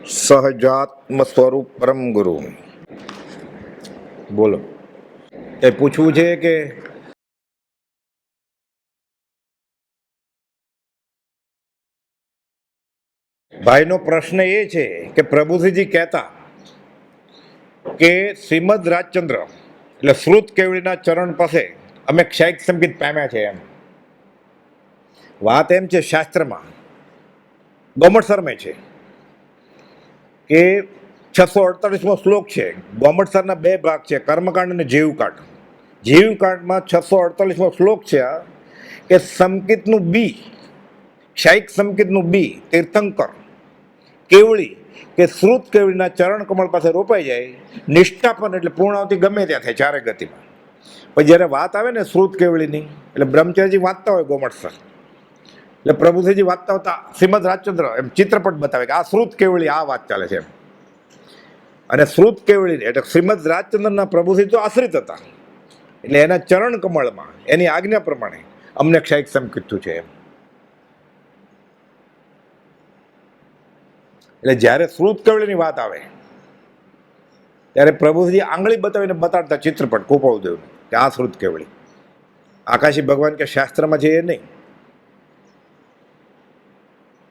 સહજાત્મ સ્વરૂપ પરમ ગુરુ. બોલો, એ પૂછવું છે કે ભાઈનો પ્રશ્ન એ છે કે પ્રભુજીજી કહેતા કે શ્રીમદ રાજચંદ્ર એટલે શ્રુત કેવડીના ચરણ પાસે અમે ક્ષૈક સંગીત પામ્યા છે. એમ વાત એમ છે, શાસ્ત્રમાં ગોમટસરમાં છે કે 648મો શ્લોક છે. ગોમટસરના બે ભાગ છે, કર્મકાંડ અને જીવકાંડ. જીવકાંડમાં 648મો શ્લોક છે આ કે સંકિતનું બી, ક્ષૈક સંકિતનું બી તીર્થંકર કેવળી કે શ્રુત કેવળીના ચરણ કમળ પાસે રોપાઈ જાય, નિષ્ઠાપન એટલે પૂર્ણાવતી ગમે ત્યાં થાય ચારે ગતિમાં. પણ જ્યારે વાત આવે ને શ્રુત કેવળીની, એટલે બ્રહ્મચારીજી વાંચતા હોય ગોમટસર, એટલે પ્રભુજીજી વાંચતા હોતા શ્રીમદ રાજચંદ્ર એમ ચિત્રપટ બતાવે કે આ શ્રુત કેવળી આ વાત ચાલે છે એમ. અને શ્રુત કેવળી એટલે શ્રીમદ રાજચંદ્રના પ્રભુજી તો આશ્રિત હતા, એટલે એના ચરણ કમળમાં એની આજ્ઞા પ્રમાણે અમને ક્ષૈક સંકિતું છે એમ. એટલે જ્યારે શ્રુત કેવળીની વાત આવે ત્યારે પ્રભુજી આંગળી બતાવીને બતાડતા ચિત્રપટ ગોપાળદેવને કે આ શ્રુત કેવળી. આકાશી ભગવાન કે શાસ્ત્રમાં છે એ નહીં.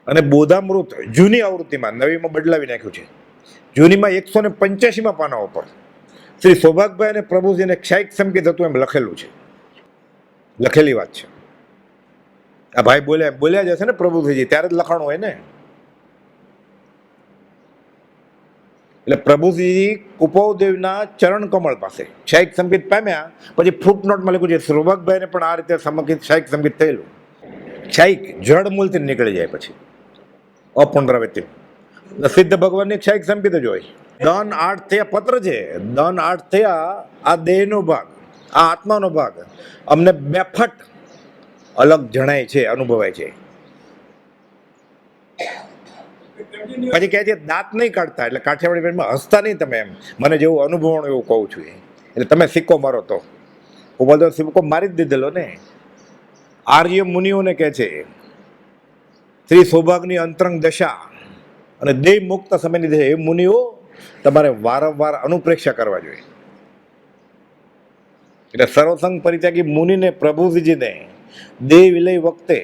અને બોધામૃત જૂની આવૃત્તિમાં, નવીમાં બદલાવી નાખ્યું છે, જૂનીમાં 185માં પાના ઉપર શ્રી સૌભાગભાઈ અને પ્રભુજીને ક્ષૈક સંકેત હતું એમ લખેલું છે. લખેલી વાત છે. આ ભાઈ બોલ્યા જ હશે ને પ્રભુજીજી, ત્યારે જ લખાણ હોય ને. એટલે પ્રભુજી કુપાવદેવના ચરણ કમળ પાસે ક્ષૈક સંગીત પામ્યા. પછી ફૂટનોટમાં લખ્યું છે સૌભાગભાઈને પણ આ રીતે ક્ષૈક સંગીત થયેલું. ક્ષૈક જળ મૂળથી નીકળી જાય પછી અપુનરાવૃત્તિ સિદ્ધ ભગવાનની ક્ષૈક સંગીત જ હોય. દન 8 થયા પત્ર છે, દન 8 થયા આ દેહનો ભાગ, આ આત્માનો ભાગ અમને બેફટ અલગ જણાય છે, અનુભવાય છે. પછી કહે છે દાંત નહીં કાઢતા, એટલે કાઠિયાવાડી ભાષામાં હસતા નહીં તમે એમ, મને જેવું અનુભવણ એવું કહું છું. એટલે તમે સિક્કો મારો તો હું બોલતો સિક્કો મારી જ દીધેલો ને. આર્ય મુનિઓને કહે છે શ્રી સૌભાગની અંતરંગ દશા અને દેહ મુક્ત સમયની દશા, એ મુનિઓ તમારે વારંવાર અનુપ્રેક્ષા કરવા જોઈએ. એટલે સર્વસંગ પરિત્યાગી મુનિને પ્રભુજીને દેહ વિલય વખતે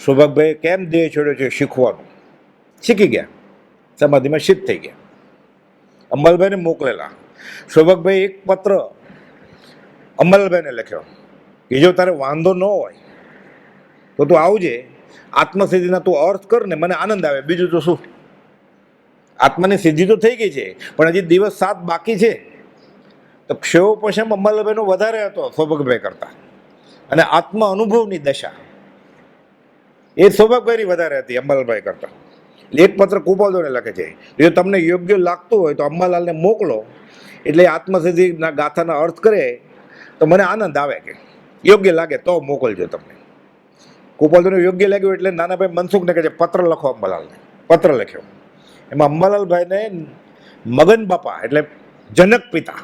સૌભાગભાઈ કેમ દેહ છોડ્યો છે શીખવાનું શીખી ગયા, સમાધિમાં સિદ્ધ થઈ ગયા. અંબાલાલભાઈને મોકલેલા. સૌભાગભાઈ એક પત્ર અંબાલાલભાઈને લખ્યો કે જો તારે વાંધો ન હોય તો તું આવજે, આત્મસિદ્ધિના તું અર્થ કર ને મને આનંદ આવે, બીજું તો શું. આત્માની સિદ્ધિ તો થઈ ગઈ છે, પણ હજી દિવસ 7 બાકી છે. તો ક્ષયોપશમ અંબાલાલભાઈનો વધારે હતો સૌભાગભાઈ કરતા, અને આત્મ અનુભવની દશા એ સૌભાગભાઈની વધારે હતી અંબાલાલભાઈ કરતા. એક પત્ર કુપાલદેવને લખે છે, જો તમને યોગ્ય લાગતું હોય તો અંબાલાલને મોકલો, એટલે આત્મસિદ્ધિના ગાથાના અર્થ કરે તો મને આનંદ આવે, કે યોગ્ય લાગે તો મોકલજો તમને. કુપાલદેવને યોગ્ય લાગ્યું એટલે નાનાભાઈ મનસુખને કહે છે પત્ર લખો અંબાલાલને. પત્ર લખ્યો. એમાં અંબાલાલભાઈને મગન બાપા એટલે જનક પિતા,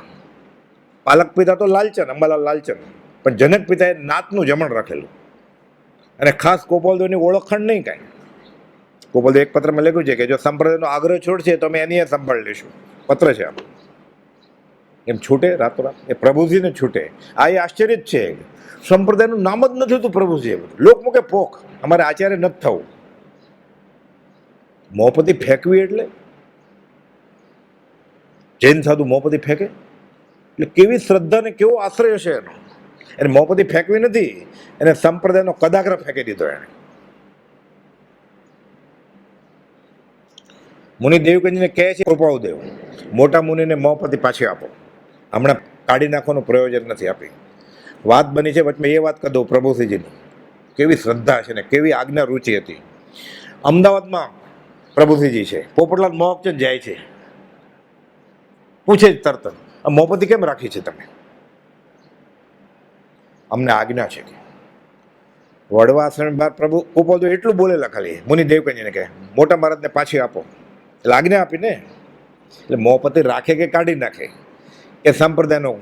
પાલક પિતા તો લાલચંદ, અંબાલાલ લાલચંદ, પણ જનક પિતાએ નાતનું જમણ રાખેલું. અને ખાસ ગોપાલદેવની ઓળખાણ નહીં કાંઈ. ગોપાલદેવ એક પત્રમાં લખ્યું છે કે જો સંપ્રદાયનો આગ્રહ છોડશે તો અમે એની સંભાળ લઈશું. પત્ર છે આપણું. એમ છૂટે રાતોરાત, એ પ્રભુજીને છૂટે. આ એ આશ્ચર્ય જ છે, સંપ્રદાયનું નામ જ નથી હતું પ્રભુજી. લોક મૂકે પોખ, અમારે આચાર્ય નથી થવું. મોપતિ ફેંકવી એટલે જૈન સાધુ મોપતિ ફેંકે એટલે કેવી શ્રદ્ધા ને કેવો આશ્રય હશે એનો. એને મોપતિ ફેંકવી નથી, એને સંપ્રદાયનો કદાગ્ર ફેંકી દીધો એને. મુનિ દેવકંજને કહે છે કૃપાળદેવ, મોટા મુનિને મોપતિ પાછી આપો, હમણાં કાઢી નાખવાનું પ્રયોજન નથી. આપી વાત બની છે વચમાં એ વાત કરી દઉં પ્રભુશ્રીજીની કેવી શ્રદ્ધા છે ને કેવી આજ્ઞા રુચિ હતી. અમદાવાદમાં પ્રભુશ્રીજી છે, પોપટલાલ મોહકચંદ જાય છે, પૂછે જ તરત આ મોપતિ કેમ રાખી છે તમે? અમને આજ્ઞા છે. વડવા આશ્રમ બહાર પ્રભુ કુપાલદેવ એટલું બોલેલા ખાલી મુનિ દેવકંજને કહે મોટા મહારાજને પાછી આપો, એટલે આજ્ઞા આપીને. એટલે મોપતિ રાખે કે કાઢી નાખે એ સંપ્રદાયનો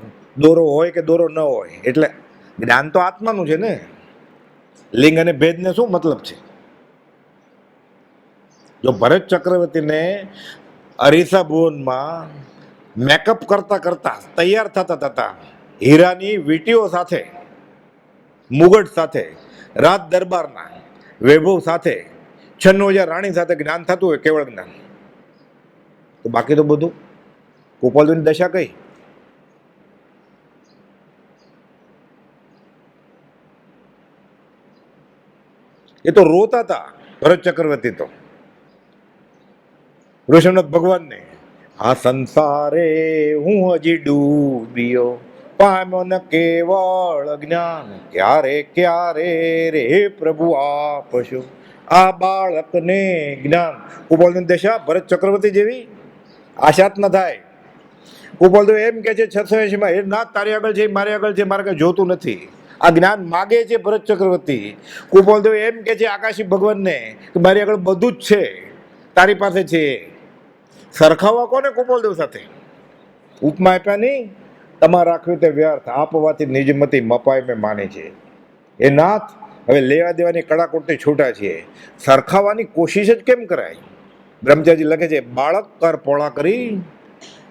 દોરો હોય કે દોરો ન હોય, એટલે જ્ઞાન તો આત્માનું છે ને. લિંગ અને ભેદને શું મતલબ છે? જો ભરત ચક્રવર્તીને અરીસા ભુવનમાં મેકઅપ કરતા કરતા તૈયાર થતા થતા હીરાની વીંટીઓ સાથે, મુગટ સાથે, રાજ દરબારના વૈભવ સાથે, 96,000 રાણી સાથે જ્ઞાન થતું હોય, કેવળ જ્ઞાન. તો બાકી તો બધું ગોપાલદેવની દશા કઈ? એ તો રોતા હતા ભરત ચક્રવર્તી તો ઋષભનાથ ભગવાનને, આ સંસારે હું હજી ડૂબ્યો, પામ્યો ન કેવળ જ્ઞાન, ક્યારે ક્યારે રે પ્રભુ આપશો આ બાળકને જ્ઞાન. ગોપાલદેવની દશા ભરત ચક્રવર્તી જેવી આશાત ન થાય. ગોપાલદેવ એમ કે છે 680 એ ના તારી આગળ છે, મારી આગળ છે, મારે કઈ જોતું નથી. આ જ્ઞાન માગે છે ભરત ચક્રવર્તી. ગોપાલદેવ એમ કે છે આકાશી ભગવાનને કે મારી આગળ બધું જ છે, તારી પાસે છે. સરખાવવા કોને ગોપાલદેવ સાથે? ઉપમા આપ્યા નહીં, તમારે રાખ્યું તે વ્યર્થ, આપવાથી નિજમતી મપાય મેં માની છે. એ નાથ, હવે લેવા દેવાની કડાકોટથી છૂટા છીએ, સરખાવવાની કોશિશ જ કેમ કરાય? બ્રહ્મચારી લખે છે, બાળક કર પોળા કરી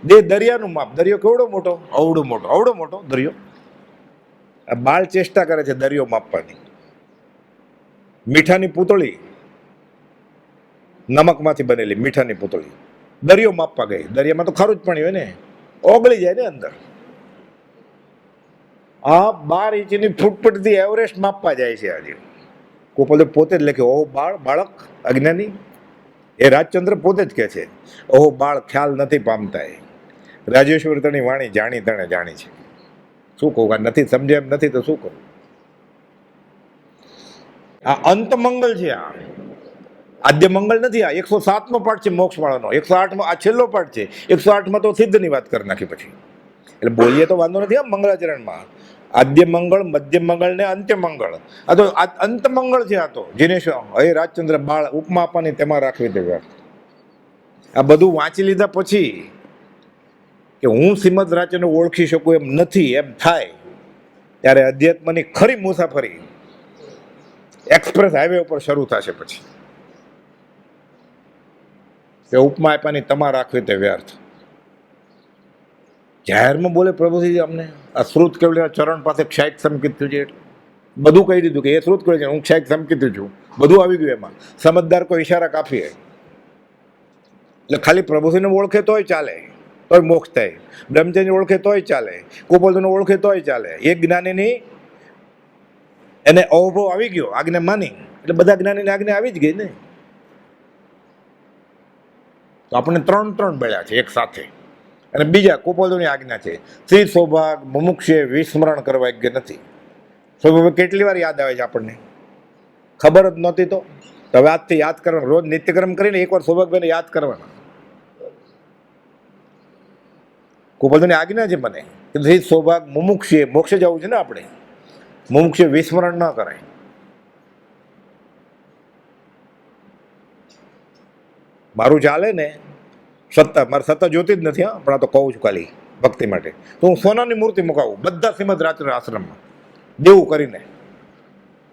દે દરિયાનું માપ. દરિયો કેવડો મોટો, અવડો મોટો દરિયો. આ બાળ ચેષ્ટા કરે છે દરિયો માપવાની. મીઠાની પૂતળી, નમકમાંથી બનેલી મીઠાની પૂતળી દરિયો માપવા ગઈ. દરિયામાં તો ખારું જ પાણી હોય ને, ઓગળી જાય ને અંદર. આ 12 ઇંચની ફૂટપટથી એવરેસ્ટ માપવા જાય છે આજે. ગોપાલદેવ પોતે જ લખે, ઓહો બાળક અજ્ઞાની. એ રાજચંદ્ર પોતે જ કહે છે, ઓહો બાળ ખ્યાલ નથી પામતા. એ રાજેશ્વર તની વાણી જાણી તણે જાણી છે. શું કહું, નથી સમજે એમ નથી તો શું કહું? આ અંત મંગલ છે, આ આદ્ય મંગળ નથી. આ 107મો પાઠ છે મોક્ષ વાળાનો. 108માં આ છેલ્લો પાઠ છે. 108માં તો સિદ્ધની વાત કરી નાખી પછી. એટલે બોલીએ તો વાંધો નથી. આ મંગળાચરણમાં આદ્ય મંગળ, મધ્ય મંગળ ને અંત્ય મંગળ. આ તો અંત મંગળ છે. આ તો જીનેશ હે રાજચંદ્ર બાળ ઉપમા આપવાની તેમાં રાખવી તે વ્યર્થ. આ બધું વાંચી લીધા પછી કે હું શ્રીમદ રાજચંદ્રને ઓળખી શકું એમ નથી એમ થાય ત્યારે અધ્યાત્મની ખરી મુસાફરી એક્સપ્રેસ હાઈવે ઉપર શરૂ થશે. પછી કે ઉપમા આપ્યાની તમા રાખવી તે વ્યર્થ. જાહેરમાં બોલે પ્રભુજી અમને આ શ્રુત કેવળ ચરણ પાસે ક્ષાયક સંકિત થયું છે, એટલે બધું કહી દીધું કે એ શ્રુત કેવળ છે, હું ક્ષાયક સંકિત છું, બધું આવી ગયું એમાં. સમજદાર કોઈ ઈશારા કાફી હે. એટલે ખાલી પ્રભુજીને ઓળખે તોય ચાલે, તોય મોક્ષ થાય. બ્રહ્મચર્ય ઓળખે તોય ચાલે, ગોપાલજીને ઓળખે તોય ચાલે. એક જ્ઞાનીની એને અવભવ આવી ગયો, આજ્ઞા માની, એટલે બધા જ્ઞાનીની આજ્ઞા આવી જ ગઈ ને. તો આપણે 3 બેળ્યા છે એક સાથે. અને બીજા ગોપાલજીની આજ્ઞા છે, શ્રી સૌભાગ મુમુક્ષે વિસ્મરણ કરવા યોગ્ય નથી. સૌભાગ કેટલી વાર યાદ આવે છે આપણને? ખબર જ નહોતી તો હવે આજથી યાદ કરવાનું. રોજ નિત્યક્રમ કરીને એકવાર સૌભાગભાઈને યાદ કરવાના. ગોપાલજીની આજ્ઞા છે મને કે શ્રી સૌભાગ મુમુક્ષે, મોક્ષે જવું છે ને આપણે, મુમુક્ષે વિસ્મરણ ન કરાય. મારું ચાલે ને સત્તા, મારી સત્તા જોતી જ નથી. હા, પણ આ તો કહું છું ખાલી ભક્તિ માટે. તો હું સોનાની મૂર્તિ મુકાવું બધા શ્રીમદ રાજચંદ્ર આશ્રમમાં, દેવું કરીને,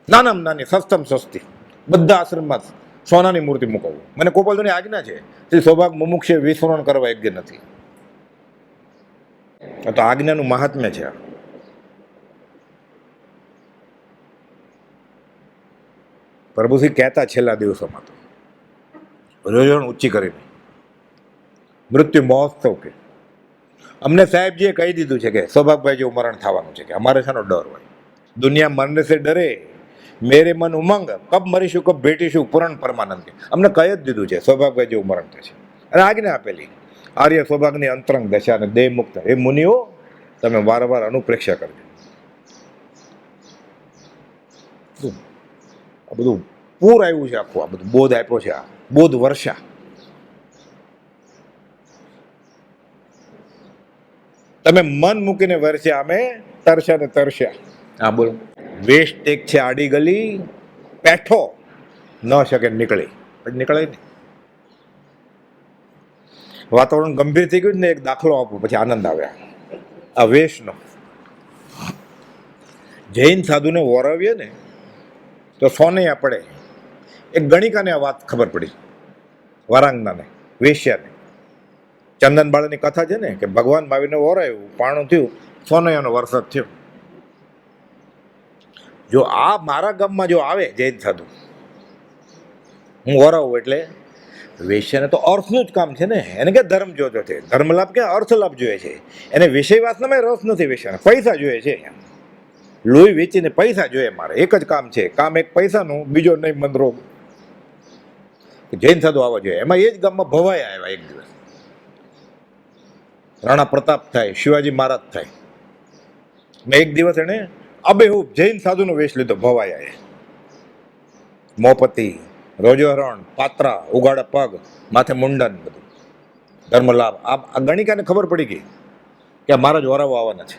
નાનામાં નાની, સસ્તમ સસ્તી, બધા આશ્રમમાં સોનાની મૂર્તિ મુકાવું. મને ગોપાલજીની આજ્ઞા છે, શ્રી સૌભાગ મુમુક્ષે વિસ્મરણ કરવા યોગ્ય નથી. તો આજ્ઞાનું મહાત્મ્ય છે. પ્રભુશ્રી કહેતા છેલ્લા દિવસોમાં તો રોજણ ઊંચી કરીને મૃત્યુ મહોત્સવ કે અમને સાહેબજીએ કહી દીધું છે કે સૌભાગભાઈ જેવું મરણ થવાનું છે. કે અમારે શાનો ડર હોય? દુનિયા મરને સે ડરે, મેરે મન ઉમંગ, કબ મરીશું કબ ભેટીશું પૂરણ પરમાનંદ. અમને કહી જ દીધું છે સૌભાગભાઈ જેવું મરણ થશે. અને આજ્ઞા આપેલી આર્ય સૌભાગની અંતરંગ દશા અને દેહ મુક્ત. એ મુનિઓ તમે વારંવાર અનુપ્રેક્ષા કરજો. આ બધું પૂર આવ્યું છે આખું, આ બધું બોધ આપ્યો છે, આ બોધ વર્ષા. તમે મન મૂકીને વરસ્યા, અમે તરસ્યા ને તરસ્યા. હા બોલો. વેસ્ટ એક છે આડી ગલી, પેઠો ન શકે નીકળી, પછી નીકળે ને. વાતાવરણ ગંભીર થઈ ગયું ને, એક દાખલો આપો પછી આનંદ આવ્યા. આ વેશનો જૈન સાધુને વોરવીએ ને તો સોનૈયા પડે. એક ગણિકાને આ વાત ખબર પડી, વારાંગનાને, વેશ્યાને. ચંદન બાળાની કથા છે ને કે ભગવાન મહાવીરને વરાયું, પાણું થયું, સોનૈયાનો વરસાદ થયો. જો આ મારા ગામમાં જો આવે જૈન સાધુ, હું વરાવું એટલે વેશ્યાને તો અર્થનું જ કામ છે ને, એને કે ધર્મ જોતો છે, ધર્મ લાભ કે અર્થ લાભ જોઈએ છે, એને વિષય વાસનામાં રસ નથી, વેશ્યાને પૈસા જોઈએ છે. લોહી વેચીને પૈસા જોઈએ, મારે એક જ કામ છે, કામ એક પૈસાનું, બીજો નહીં મંદરોગ. જૈન સાધુ આવવા જોઈએ. એમાં એ જ ગામમાં ભવાઈ આવ્યા એક દિવસ. રાણા પ્રતાપ થાય, શિવાજી મહારાજ થાય, મેં એક દિવસ એને અબેહૂબ જૈન સાધુનો વેશ લીધો. ભવાયા મોપતિ, રોજોહરણ, પાત્રા, ઉગાડા પગ, માથે મુંડન, બધું ધર્મ લાભ. આ ગણિકાને ખબર પડી ગઈ કે મહારાજ વરાવા આવવાના છે.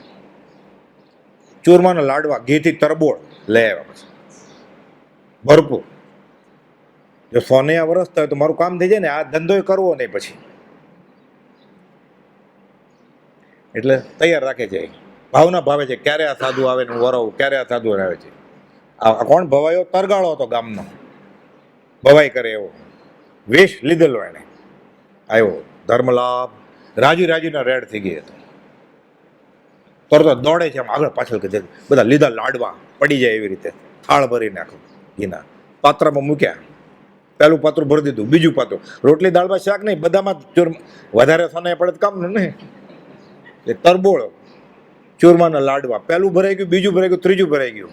ચૂરમાના લાડવા, ઘીથી તરબોળ લઈ આવ્યા. પછી ભરપૂર. જો સોનૈયા વરસતા હોય તો મારું કામ થઈ જાય ને, આ ધંધો કરવો નહીં પછી. એટલે તૈયાર રાખે છે, ભાવના ભાવે છે, ક્યારે આ સાધુ આવે ને હું વરાવું, ક્યારે આ સાધુ આવે છે. આ કોણ ભવાયો? તરગાળો હતો ગામનો, ભવાઈ કરે એવો વેશ લીધેલો એને. આવ્યો ધર્મલાભ, રાજી રાજીના રેડ થઈ ગઈ હતો. તરત દોડે છે આમ આગળ પાછળ, કે બધા લીધા લાડવા પડી જાય એવી રીતે, થાળ ભરી નાખો ઘીના, પાત્રમાં મૂક્યા. પહેલું પાત્રું ભરી દીધું, બીજું પાત્રું, રોટલી દાળમાં શાક નહીં, બધામાં વધારે સોને પડે કામનું ને. એ તરબોળ, ચૂરમાના લાડવા, પહેલું ભરાઈ ગયું, બીજું ભરાઈ ગયું, ત્રીજું ભરાઈ ગયું.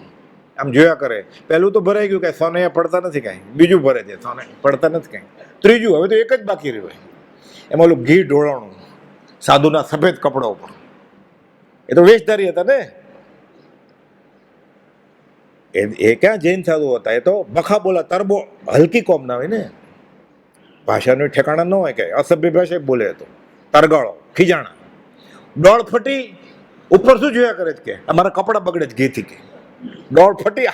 આમ જોયા કરે, પહેલું તો ભરાઈ ગયું, કાંઈ સોનૈયા પડતા નથી કાંઈ, બીજું ભરે છે, સોને પડતા નથી કાંઈ, ત્રીજું હવે તો એક જ બાકી રહ્યું હોય. એમાં ઓલું ઘી ઢોળાણું સાધુના સફેદ કપડા ઉપર. એ તો વેશધારી હતા ને, એ ક્યાં જૈન સાધુ હતા? એ તો બખા બોલા, તરબો, હલકી કોમ ના હોય ને, ભાષાનું ઠેકાણા ન હોય, કે અસભ્ય ભાષા બોલે. હતો તરગાળો, ખીજાણા, ડોળ ફટી, ઉપર શું જોયા કરે છે કે અમારા કપડા બગડે છે ઘીથી, કે ડોળ ફટી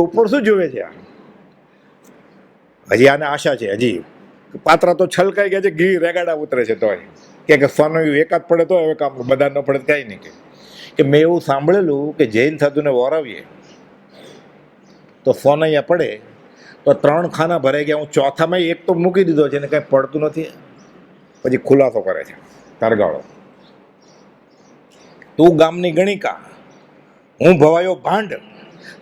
ઉપર શું જોવે છે? હજી આને આશા છે, હજી પાત્રા તો છલકાઈ ગયા છે, ઘી રેગાડા ઉતરે છે. તો કે સોનૈયું એકાદ પડે તો હવે કામ, બધા ન પડે કાંઈ નહીં. કે મેં એવું સાંભળેલું કે જૈન સાધુને વરાવીએ તો સોનૈયા પડે તો 3 ખાના ભરાઈ ગયા, હું ચોથામાં એક તો મૂકી દીધો છે ને કાંઈ પડતું નથી. પછી ખુલાસો કરે છે તરગાળો, તું ગામની ગણિકા, હું ભવાયો ભાંડ,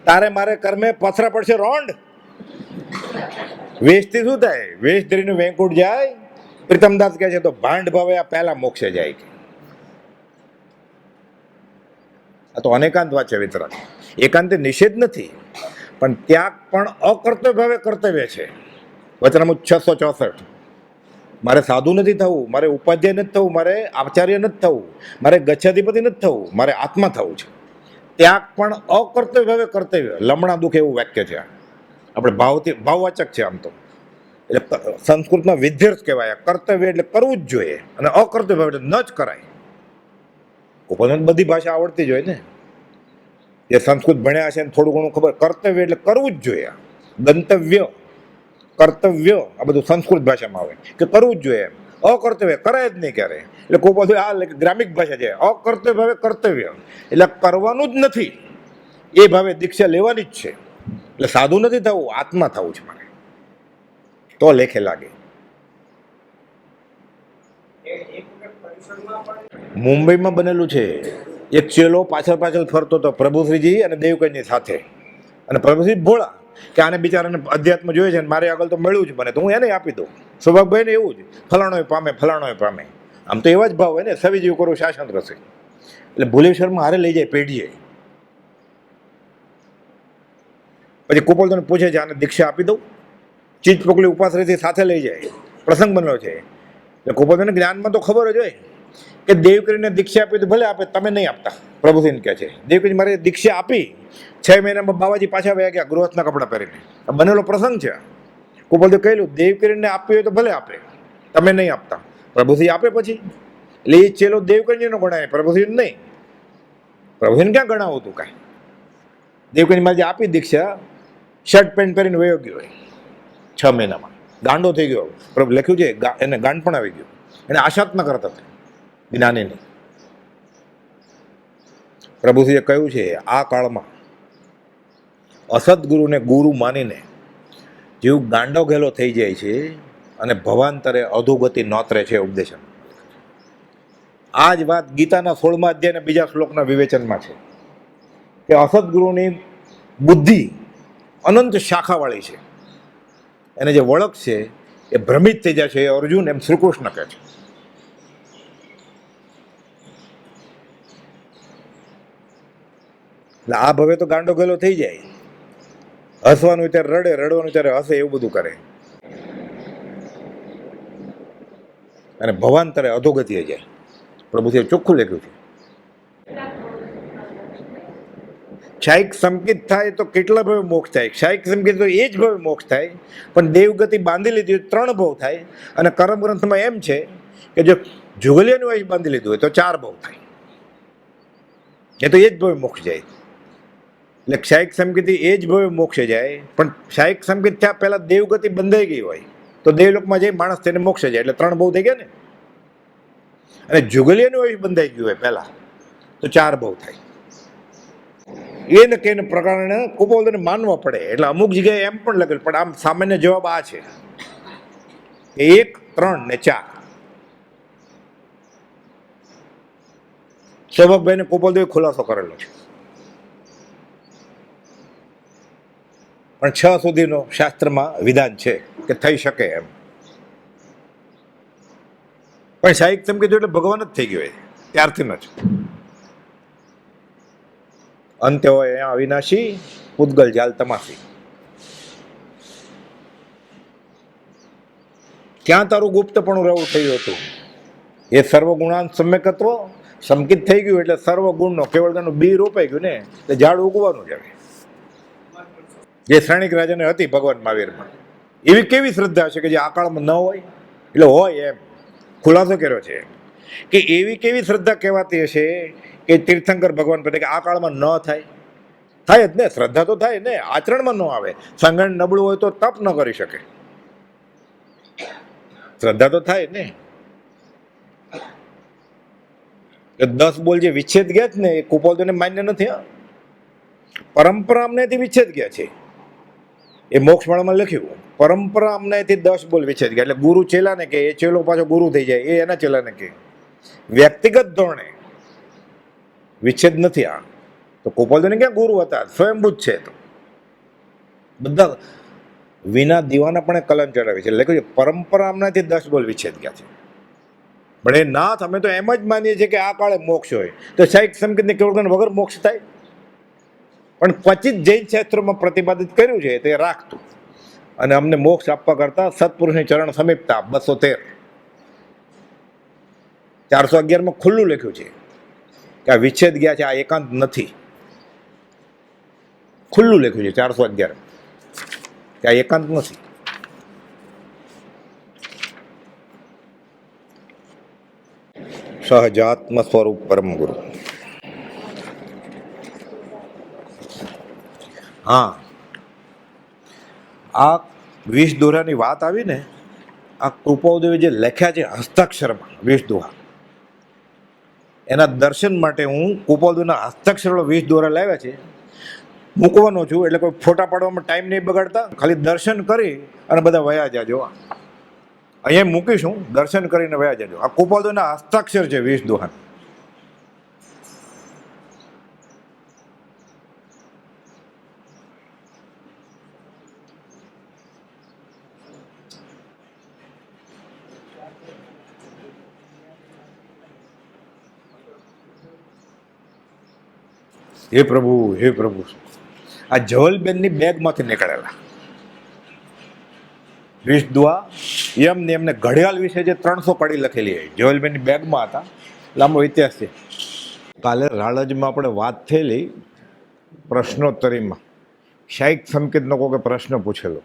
તારે મારે કર્મે પથરા પડશે રોંડ. વેશથી શું થાય? વેશ ધરીને વેંકુટ જાય. પ્રીતમદાસ કહે છે તો ભાંડ ભવાયા પહેલા મોક્ષે જાય. આ તો અનેકાંત વાત છે વિતરાગ. એકાંતે નિષેધ નથી, પણ ત્યાગ પણ અકર્તવ્ય ભાવે કર્તવ્ય છે. વચનામૃત 664. મારે સાધુ નથી થવું, મારે ઉપાધ્યાય નથી થવું, મારે આચાર્ય નથી થવું, મારે ગચ્છાધિપતિ નથી થવું, મારે આત્મા થવું છે. ત્યાગ પણ અકર્તવ્ય ભાવે કર્તવ્ય. લમણા દુઃખ એવું વાક્ય છે. આપણે ભાવવાચક છે આમ તો. એટલે સંસ્કૃતમાં વિધ્યર્થ કહેવાય. કર્તવ્ય એટલે કરવું જ જોઈએ, અને અકર્તવ્ય ભાવે એટલે ન જ કરાય. ઉપરાંત બધી ભાષા આવડતી જ હોય ને, જે સંસ્કૃત ભણ્યા છે ને થોડું ઘણું ખબર. કર્તવ્ય એટલે કરવું જ જોઈએ. ગંતવ્ય, કર્તવ્ય, આ બધું સંસ્કૃત ભાષામાં આવે કે કરવું જ જોઈએ. અકર્તવ્ય કરાય જ નહીં ક્યારે. એટલે કોઈ બધું આ ગ્રામિક ભાષા છે. અકર્તવ્ય ભાવે કર્તવ્ય એટલે કરવાનું જ નથી, એ ભાવે દીક્ષા લેવાની જ છે. એટલે સાધુ નથી થવું, આત્મા થવું છે મારે, તો લેખે લાગે. મુંબઈમાં બનેલું છે. એક ચેલો પાછળ પાછળ ફરતો હતો પ્રભુશ્રીજી અને દેવકનની સાથે. અને પ્રભુશ્રી ભોળા કે આને બિચારાને અધ્યાત્મ જોઈએ છે, મારે આગળ તો મળ્યું જ મને, તો હું એને આપી દઉં. સૌભાગભાઈને એવું જ, ફલાણોય પામે, ફલાણોય પામે. આમ તો એવા જ ભાવ હોય ને, સવી જેવું કરું શાસન રસે. એટલે ભુલેશ્વરમાં હારે લઈ જાય પેઢીએ. પછી કુપોલતોને પૂછે છે, આને દીક્ષા આપી દઉં? ચીજ પોકલી ઉપાશ્રીથી સાથે લઈ જાય. પ્રસંગ બન્યો છે. એટલે કુપોલતોને જ્ઞાનમાં તો ખબર જ હોય કે દેવકરીને દીક્ષા આપી તો ભલે આપે, તમે નહીં આપતા. પ્રભુસિંહ કહે છે દેવકરી મારે દીક્ષા આપી, 6 મહિનામાં બાવાજી પાછા વયા ગયા ગૃહસ્થના કપડાં પહેરીને. આ બનેલો પ્રસંગ છે. કુપોલતે કહેલું દેવકરીને આપવી હોય તો ભલે આપે, તમે નહીં આપતા. પ્રભુસિંહ આપે પછી. એટલે એ ચેલો દેવકરીનો ગણાય, પ્રભુસિંહ નહીં. પ્રભુસિંહ ક્યાં ગણાવું હતું કાંઈ? દેવકરી મારે આપી દીક્ષા, શર્ટ પેન્ટ પહેરીને વયો ગયો હોય 6 મહિનામાં. ગાંડો થઈ ગયો. પ્રભુ લખ્યું છે એને ગાંડ પણ આવી ગયું. એને આશાત્મા કરતા હતા જ્ઞાનીની. પ્રભુશ્રીએ કહ્યું છે આ કાળમાં અસદગુરુને ગુરુ માનીને જેવું ગાંડો ઘેલો થઈ જાય છે અને ભવાંતરે અધોગતિ નોતરે છે ઉપદેશન. આ જ વાત ગીતાના 16મા અધ્યાયના બીજા શ્લોકના વિવેચનમાં છે કે અસદગુરુની બુદ્ધિ અનંત શાખાવાળી છે, એને જે વળખ છે એ ભ્રમિત થઈ જાય છે, એ અર્જુન એમ શ્રી કૃષ્ણ કહે છે. એટલે આ ભવે તો ગાંડો ગેલો થઈ જાય, હસવાનું ત્યારે રડે, રડવાનું ત્યારે હસે, એવું બધું કરે, અને ભવાંતરે અધોગતિએ જાય. પ્રભુજીએ ચોખ્ખું લખ્યું છે. ક્ષાયિક સંકિત થાય તો કેટલા ભવે મોક્ષ થાય? ક્ષાયિક સંકિત તો એ જ ભવે મોક્ષ થાય, પણ દેવગતિ બાંધી લીધી હોય 3 ભવ થાય. અને કર્મ ગ્રંથમાં એમ છે કે જો જુગલિયાનું વયસ બાંધી લીધું હોય તો 4 ભવ થાય, એ તો એ જ ભવે મોક્ષ જાય. એટલે ક્ષાયિક સંકિતિ એ જ ભવે મોક્ષે જાય, પણ ક્ષાયિક સંકિત થયા પહેલા દેવગતિ બંધાઈ ગઈ હોય તો દેવલોકમાં જઈ માણસ તેને મોક્ષે જાય, એટલે 3 ભવ થઈ ગયા ને. અને જુગલિયાનું વયસ બંધાઈ ગયું હોય પહેલા તો 4 ભવ થાય. એને કે પ્રકારને કુપોદને માનવા પડે. એટલે અમુક જગ્યાએ એમ પણ લખેલું, પણ આમ સામાન્ય જવાબ આ છે, 1, 3 ને 4. સૌભાગભાઈને કુપોલદેવે ખુલાસો કરેલો છે, પણ 6 સુધીનો શાસ્ત્રમાં વિધાન છે કે થઈ શકે એમ. પણ સાહિક ચમકી એટલે ભગવાન જ થઈ ગયો ત્યારથી જ. અંતે હોય અહીંયા અવિનાશી, પૂતગલ જાલ તમાસી. ક્યાં તારું ગુપ્તપણું રહેવું થયું હતું? એ સર્વગુણાન સમ્યકત્વ સંકિત થઈ ગયું એટલે સર્વગુણનો કેવળનું બી રોપાઈ ગયું ને, એટલે ઝાડ ઉગવાનું જ હવે. જે શ્રેણિક રાજાને હતી ભગવાન મહાવીરમાં, એવી કેવી શ્રદ્ધા છે કે જે આ કાળમાં ન હોય? એટલે હોય એમ ખુલાસો કર્યો છે કે એવી કેવી શ્રદ્ધા કહેવાતી હશે કે તીર્થંકર ભગવાન પ્રત્યે કે આ કાળમાં ન થાય? થાય જ ને, શ્રદ્ધા તો થાય ને, આચરણમાં ન આવે. સંગઠન નબળું હોય તો તપ ન કરી શકે, શ્રદ્ધા તો થાય ને. 10 બોલ જે વિચ્છેદ ગયા છે ને એ કુપોલદેવને માન્ય નથી. પરંપરા અમનેથી વિચ્છેદ ગયા છે, એ મોક્ષમાળામાં લખ્યું. પરંપરા અમનેથી 10 બોલ વિચ્છેદ ગયા. એટલે ગુરુ ચેલાને કે, એ ચેલો પાછો ગુરુ થઈ જાય, એ એના ચેલાને કે. વ્યક્તિગત ધોરણે વિચ્છેદ નથી. આ તો કુપોલદેવને ક્યાં ગુરુ હતા? સ્વયંભૂત છે. તો બધા વિના દીવાના પણ કલમ ચડાવી છે. એટલે પરંપરા અમનેથી 10 બોલ વિચ્છેદ ગયા છે. પણ એ નાથ, અમે તો એમ જ માનીએ છીએ કે આ કાળે મોક્ષ હોય, તો સાહિક સંકેતને કેવળ વગર મોક્ષ થાય. પણ ક્વચિત જૈન શાસ્ત્રોમાં પ્રતિપાદિત કર્યું છે તે રાખતું, અને અમને મોક્ષ આપવા કરતા સત્પુરુષની ચરણ સમીપતા 213. 411માં ખુલ્લું લખ્યું છે કે આ વિચ્છેદ ગયા છે, આ એકાંત નથી. ખુલ્લું લખ્યું છે 411 કે આ એકાંત નથી. સહજાત્મ સ્વરૂપ પરમ ગુરુ. હા, આ 20 દોરાની વાત આવી ને, આ કૃપાદેવે જે લખ્યા છે હસ્તાક્ષરમાં 20 દોરા, એના દર્શન માટે હું કૃપાદેવના હસ્તાક્ષરો 20 દોરા લાવ્યા છે, મૂકવાનો છું. એટલે કોઈ ફોટા પાડવામાં ટાઈમ નહીં બગાડતા, ખાલી દર્શન કરી અને બધા વયા જાજો. અહીંયા મૂકીશું, દર્શન કરીને વયા જાજો. આ કૃપાદેવના હસ્તાક્ષર છે 20 દોરા. હે પ્રભુ, હે પ્રભુ. આ જવલબેનની બેગમાંથી નીકળેલા 20 દુઆ. એમને એમને ઘડિયાળ વિશે જે 300 કડી લખેલી હોય જવલબેનની બેગમાં હતા. લાંબો ઇતિહાસ છે. કાલે રાળજમાં આપણે વાત થયેલી પ્રશ્નોત્તરીમાં, શાહિક સંકેતનો કોઈ પ્રશ્ન પૂછેલો,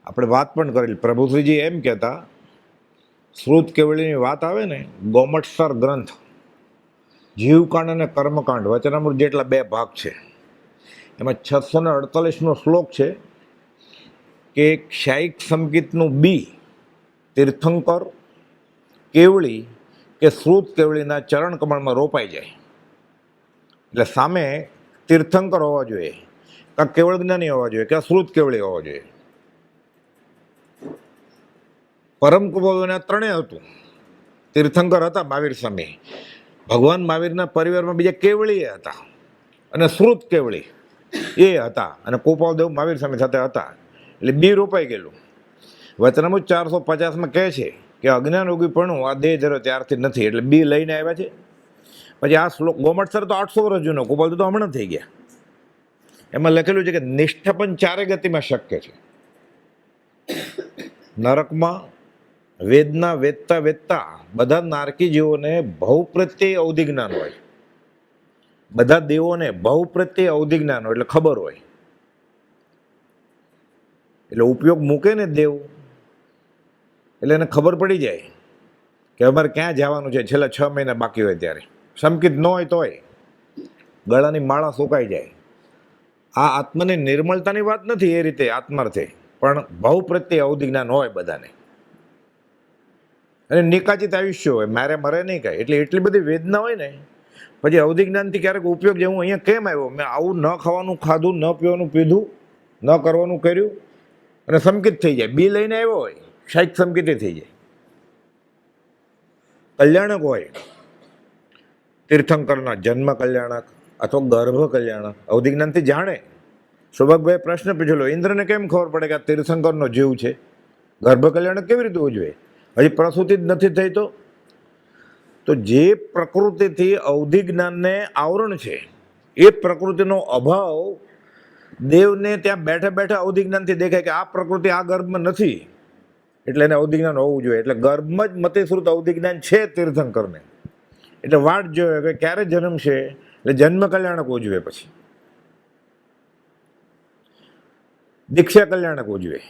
આપણે વાત પણ કરેલી. પ્રભુશ્રીજી એમ કહેતા, શ્રુત કેવળીની વાત આવે ને, ગોમટસર ગ્રંથ જીવકાંડ અને કર્મકાંડ વચનામૃત જેટલા 2 ભાગ છે, એમાં 648નો શ્લોક છે કે ક્ષાયિક સંગીતનું બી તીર્થંકર કેવળી કે શ્રુત કેવળીના ચરણ કમળમાં રોપાઈ જાય. એટલે સામે તીર્થંકર હોવા જોઈએ, કાં કેવળ જ્ઞાની હોવા જોઈએ, કાં શ્રુત કેવળી હોવા જોઈએ. પરમ કુપોલદેવને 3 હતું. તીર્થંકર હતા મહાવીર સ્વામી. ભગવાન મહાવીરના પરિવારમાં બીજા કેવળી હતા અને શ્રુત કેવળી એ હતા, અને કોપાલદેવ મહાવીર સ્વામી સાથે હતા. એટલે બી રોપાઈ ગયેલું. વચનામૃત 450માં કહે છે કે અજ્ઞાન ઉગીપણું આ દેહ ધરો ત્યારથી નથી, એટલે બી લઈને આવ્યા છે. પછી આ શ્લોક ગોમટસર તો 800 વર્ષ જૂનો, કોપાલદેવ તો હમણાં થઈ ગયા. એમાં લખેલું છે કે નિષ્ઠા પણ 4 ગતિમાં શક્ય છે. નરકમાં વેદના વેદતા વેદતા બધા નારકી જીવોને ભવ પ્રત્યે અવધિ જ્ઞાન હોય, બધા દેવોને ભવ પ્રત્યે અવધિ જ્ઞાન હોય, એટલે ખબર હોય. એટલે ઉપયોગ મૂકે ને દેવ, એટલે એને ખબર પડી જાય કે અમારે ક્યાં જવાનું છે. છેલ્લા 6 મહિના બાકી હોય ત્યારે સંકિત ન હોય તોય ગળાની માળા સુકાઈ જાય. આ આત્માની નિર્મળતાની વાત નથી એ રીતે આત્માર્થે, પણ ભવ પ્રત્યે અવધિ જ્ઞાન હોય બધાને. અને નિકાચિત આયુષ્ય હોય, મારે મરે નહીં કાંઈ. એટલે એટલી બધી વેદના હોય ને, પછી અવધિ જ્ઞાનથી ક્યારેક ઉપયોગ જે હું અહીંયા કેમ આવ્યો, મેં આવું ન ખાવાનું ખાધું, ન પીવાનું પીધું, ન કરવાનું કર્યું, અને સંકિત થઈ જાય. બી લઈને આવ્યો હોય, શાયદ સંકિત થઈ જાય. કલ્યાણક હોય, તીર્થંકરના જન્મ કલ્યાણક અથવા ગર્ભ કલ્યાણક, અવધિ જ્ઞાનથી જાણે. સૌભાગભાઈ પ્રશ્ન પૂછેલો, ઇન્દ્રને કેમ ખબર પડે કે આ તીર્થંકરનો જીવ છે? ગર્ભ કલ્યાણક કેવી રીતે ઉજવે? હજી પ્રસૂતિ જ નથી થઈ તો જે પ્રકૃતિથી અવધિ જ્ઞાનને આવરણ છે, એ પ્રકૃતિનો અભાવ દેવને ત્યાં બેઠા બેઠા અવધિ જ્ઞાનથી દેખાય કે આ પ્રકૃતિ આ ગર્ભમાં નથી, એટલે એને અવધિ જ્ઞાન હોવું જોઈએ. એટલે ગર્ભમાં જ મતિશ્રુત અવધિ જ્ઞાન છે તીર્થંકરને. એટલે વાટ જોવે કે ક્યારે જન્મ છે, એટલે જન્મ કલ્યાણક ઉજવે. પછી દીક્ષા કલ્યાણક ઉજવે,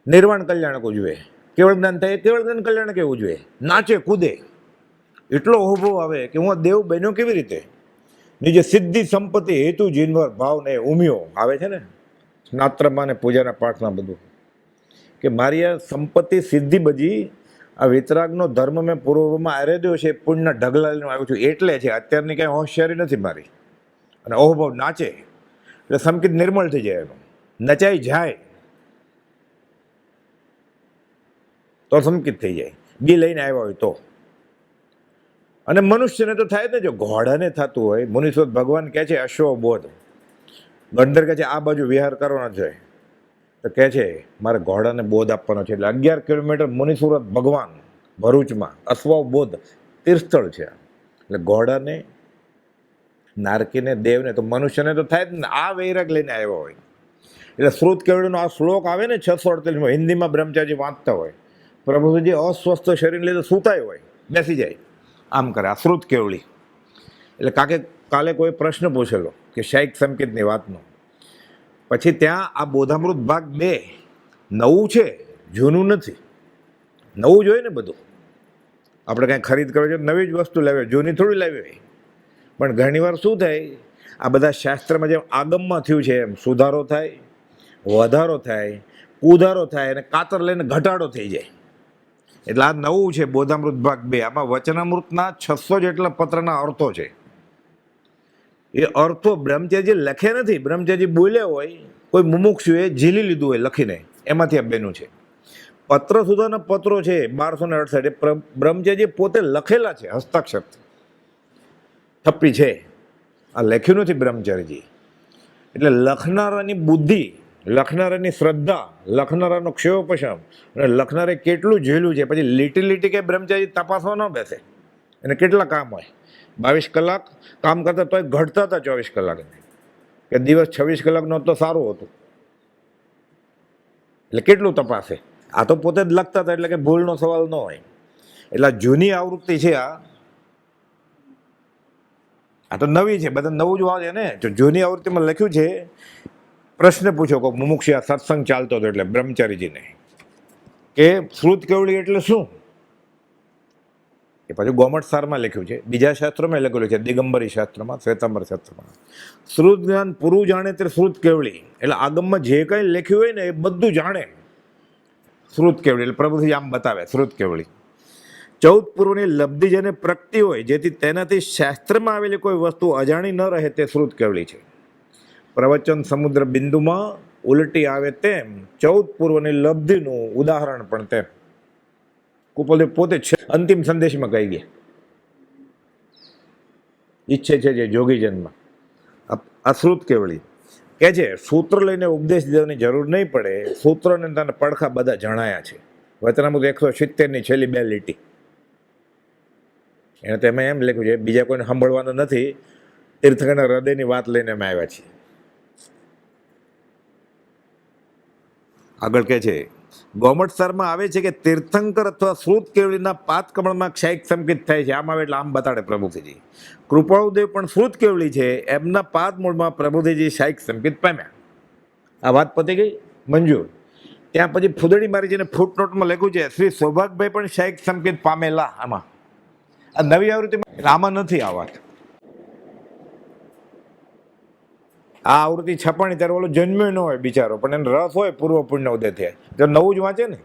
નિર્વાણ કલ્યાણક ઉજવે, કેવળ જ્ઞાન થાય કેવળ જ્ઞાન કલ્યાણક એવું ઉજવે. નાચે કૂદે, એટલો અહોભાવ આવે કે હું આ દેવ બન્યો કેવી રીતે? નીચે સિદ્ધિ સંપત્તિ હેતુ જીનવર ભાવને ઉમ્યો આવે છે ને સ્નાત્રમાં ને પૂજાના પાઠમાં બધું, કે મારી આ સંપત્તિ સિદ્ધિ બધી આ વિતરાગનો ધર્મ મેં પૂર્વમાં આરેદ્યો છે, પુણ્યના ઢગલા લઈને આવ્યો છું, એટલે છે. અત્યારની કાંઈ હોશિયારી નથી મારી. અને અહોભાવ નાચે એટલે સંકિત નિર્મળ થઈ જાય, એનું નચાઈ જાય તો સંકિત થઈ જાય. બી લઈને આવ્યા હોય તો. અને મનુષ્યને તો થાય જ ને, જો ઘોડાને થતું હોય. મુનિશ્વર ભગવાન કહે છે અશ્વ બોધ, ગંધર કહે છે આ બાજુ વિહાર કરવાનો છે, તો કહે છે મારે ઘોડાને બોધ આપવાનો છે. એટલે 11 કિલોમીટર મુનિસુરત ભગવાન ભરૂચમાં અશ્વ બોધ તીર્થસ્થળ છે. એટલે ઘોડાને, નારકીને, દેવને, તો મનુષ્યને તો થાય જ ને. આ વૈરાગ લઈને આવ્યા હોય. એટલે શ્રુત કેવળીનો આ શ્લોક આવે ને 648માં, હિન્દીમાં બ્રહ્મચારી વાંચતા હોય, પ્રભુજી અસ્વસ્થ શરીર લીધે સૂતાય હોય, બેસી જાય, આમ કરે. આ શ્રુત કેવળી. એટલે કાલે કોઈ પ્રશ્ન પૂછેલો કે શાયક સંકેતની વાતનો. પછી ત્યાં આ બોધામૃત ભાગ 2 નવું છે, જૂનું નથી. નવું જોઈએ ને બધું. આપણે કાંઈ ખરીદ કરવી જોઈએ નવી જ વસ્તુ લાવે, જૂની થોડી લાવી હોય. પણ ઘણીવાર શું થાય, આ બધા શાસ્ત્રમાં જેમ આગમમાં થયું છે એમ સુધારો થાય, વધારો થાય, ઉધારો થાય, અને કાતર લઈને ઘટાડો થઈ જાય. એટલે આ નવું છે બોધામૃત ભાગ 2. આમાં વચનામૃતના 600 જેટલા પત્રના અર્થો છે. એ અર્થો બ્રહ્મચારી લખે નથી, બ્રહ્મચારી બોલ્યા હોય, કોઈ મુમુક્ષુએ ઝીલી લીધું હોય લખીને, એમાંથી આ બેનું છે. પત્ર સુધાના પત્રો છે 1268, એ બ્રહ્મચારી પોતે લખેલા છે હસ્તાક્ષરથી. થપ્પી છે, આ લખ્યું નથી બ્રહ્મચારીજી. એટલે લખનારાની બુદ્ધિ, લખનારાની શ્રદ્ધા, લખનારાનો ક્ષયોપશમ, અને લખનારે કેટલું ઝેલું છે. પછી લીટી લીટી કે બ્રહ્મચારી તપાસવા ન બેસે. એને કેટલા કામ હોય, 22 કલાક કામ કરતા તોય ઘટતા હતા 24 કલાક, કે દિવસ 26 કલાકનો તો સારું હતું. એટલે કેટલું તપાસે. આ તો પોતે જ લખતા હતા, એટલે કે ભૂલનો સવાલ ન હોય. એટલે જૂની આવૃત્તિ છે આ તો નવી છે, બધા નવું જ વાંચે ને. તો જૂની આવૃત્તિમાં લખ્યું છે, પ્રશ્ન પૂછો કોઈ મુમુક્ષુ, આ સત્સંગ ચાલતો હતો એટલે બ્રહ્મચારીજીને, કે શ્રુત કેવળી એટલે શું? એ પાછું ગોમટસારમાં લખ્યું છે, બીજા શાસ્ત્રોમાં લખેલું છે, દિગંબરી શાસ્ત્રમાં, શ્વેતાંબર શાસ્ત્રમાં. શ્રુત જ્ઞાન પૂરું જાણે તે શ્રુત કેવળી. એટલે આગમમાં જે કંઈ લખ્યું હોય ને એ બધું જાણે શ્રુત કેવળી. એટલે પ્રભુજી આમ બતાવે શ્રુત કેવળી. 14 પૂર્વની લબ્ધિ જેને પ્રગટી હોય, જેથી તેનાથી શાસ્ત્રમાં આવેલી કોઈ વસ્તુ અજાણી ન રહે, તે શ્રુત કેવળી છે. પ્રવચન સમુદ્ર બિંદુમાં ઉલટી આવે તેમ 14 પૂર્વની લબ્ધિનું ઉદાહરણ પણ તેમ. કુપોલદેવ પોતે છે અંતિમ સંદેશમાં કહી ગયા, ઈચ્છે છે જે જોગીજનમાં. આ શ્રુત કેવળી કે છે સૂત્ર લઈને ઉપદેશ દેવાની જરૂર નહીં પડે, સૂત્રોને તને પડખા બધા જણાયા છે. વચનામૃત 170ની છેલ્લી 2 લીટી. એને તો એમાં એમ લખ્યું છે બીજા કોઈને સાંભળવાનું નથી, તીર્થંકરના હૃદયની વાત લઈને અમે આવ્યા છીએ. આગળ કહે છે ગૌમઠસારમાં આવે છે કે તીર્થંકર અથવા શ્રુત કેવળીના પાત કમળમાં ક્ષયિક સંકેત થાય છે. આમ આવે એટલે આમ બતાડે પ્રભુજીજી. કૃપાળુદેવ પણ શ્રુત કેવળી છે, એમના પાદ મૂળમાં પ્રભુજીજી ક્ષયિક સંકેત પામ્યા. આ વાત પતી ગઈ, મંજૂર. ત્યાં પછી ફૂદડી મારી જેને ફૂટનોટમાં લખ્યું છે શ્રી સૌભાગભાઈ પણ ક્ષયિક સંકેત પામેલા. આમાં આ નવી આવૃત્તિમાં આમાં નથી આ વાત. આ આવૃત્તિ છપાણી ત્યારે ઓલો જન્મ્યો ન હોય બિચારો, પણ એને રસ હોય પૂર્વ પુણ્ય ઉદય થયા તો નવું જ વાંચે ને.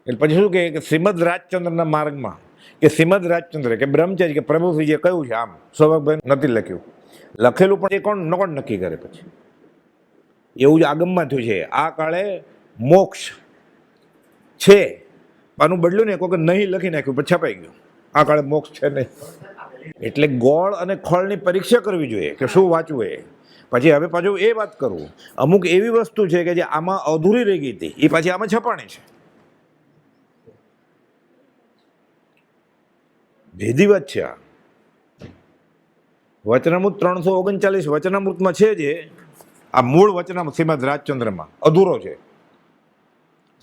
એટલે પછી શું કે શ્રીમદ રાજચંદ્રના માર્ગમાં કે શ્રીમદ રાજચંદ્ર કે બ્રહ્મચારી કે પ્રભુશ્રીજીએ કહ્યું છે આમ, સૌભાગભાઈ નથી લખ્યું. લખેલું પણ એ કોણ નક્કી કરે પછી? એવું જ આગમમાં થયું છે. આ કાળે મોક્ષ છે, આનું બદલ્યું ને કોઈ નહીં લખી નાખ્યું પછી છપાઈ ગયું. આ કાળે મોક્ષ છે નહીં. એટલે ગોળ અને ખોળની પરીક્ષા કરવી જોઈએ કે શું વાંચવું એ. પછી હવે પાછું એ વાત કરું, અમુક એવી વસ્તુ છે કે જે આમાં અધૂરી રહી ગઈ હતી, એ પાછી આમાં છપાણી છે. ભેદી વાત છે આ. વચનામૃત 339 વચનામૃતમાં છે જે આ મૂળ વચનામૃત શ્રીમદ રાજચંદ્રમાં અધૂરો છે.